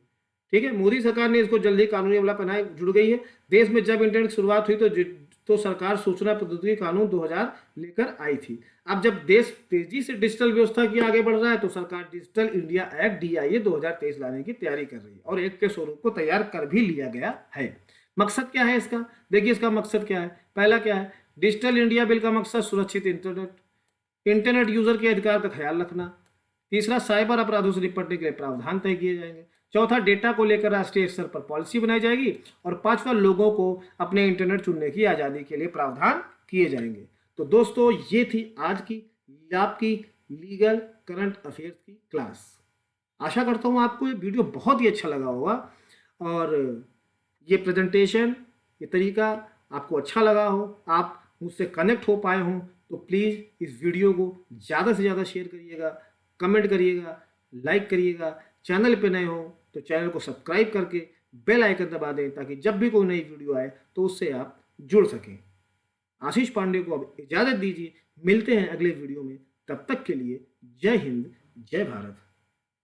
A: ठीक है, मोदी सरकार ने इसको जल्दी कानूनी अमला बनाए जुड़ गई है। देश में जब इंटरनेट की शुरुआत हुई तो सरकार सूचना प्रौद्योगिकी कानून 2000 लेकर आई थी। अब जब देश तेजी से डिजिटल व्यवस्था की आगे बढ़ रहा है तो सरकार डिजिटल इंडिया एक्ट DIA 2023 लाने की तैयारी कर रही है और एक्ट के स्वरूप को तैयार कर भी लिया गया है। मकसद क्या है इसका? देखिए इसका मकसद क्या है। पहला क्या है? डिजिटल इंडिया बिल का मकसद सुरक्षित इंटरनेट यूजर के अधिकार का ख्याल रखना। तीसरा, साइबर अपराधों से निपटने के लिए प्रावधान तय किए जाएंगे। चौथा, डेटा को लेकर राष्ट्रीय स्तर पर पॉलिसी बनाई जाएगी। और पांचवा, लोगों को अपने इंटरनेट चुनने की आज़ादी के लिए प्रावधान किए जाएंगे। तो दोस्तों ये थी आज की आपकी लीगल करंट अफेयर्स की क्लास। आशा करता हूँ आपको ये वीडियो बहुत ही अच्छा लगा होगा और ये प्रेजेंटेशन, ये तरीका आपको अच्छा लगा हो, आप मुझसे कनेक्ट हो पाए हों, तो प्लीज़ इस वीडियो को ज़्यादा से ज़्यादा शेयर करिएगा, कमेंट करिएगा, लाइक करिएगा। चैनल पे नए हो तो चैनल को सब्सक्राइब करके बेल आइकन दबा दें ताकि जब भी कोई नई वीडियो आए तो उससे आप जुड़ सकें। आशीष पांडे को अब इजाज़त दीजिए, मिलते हैं अगले वीडियो में। तब तक के लिए जय हिंद, जय भारत।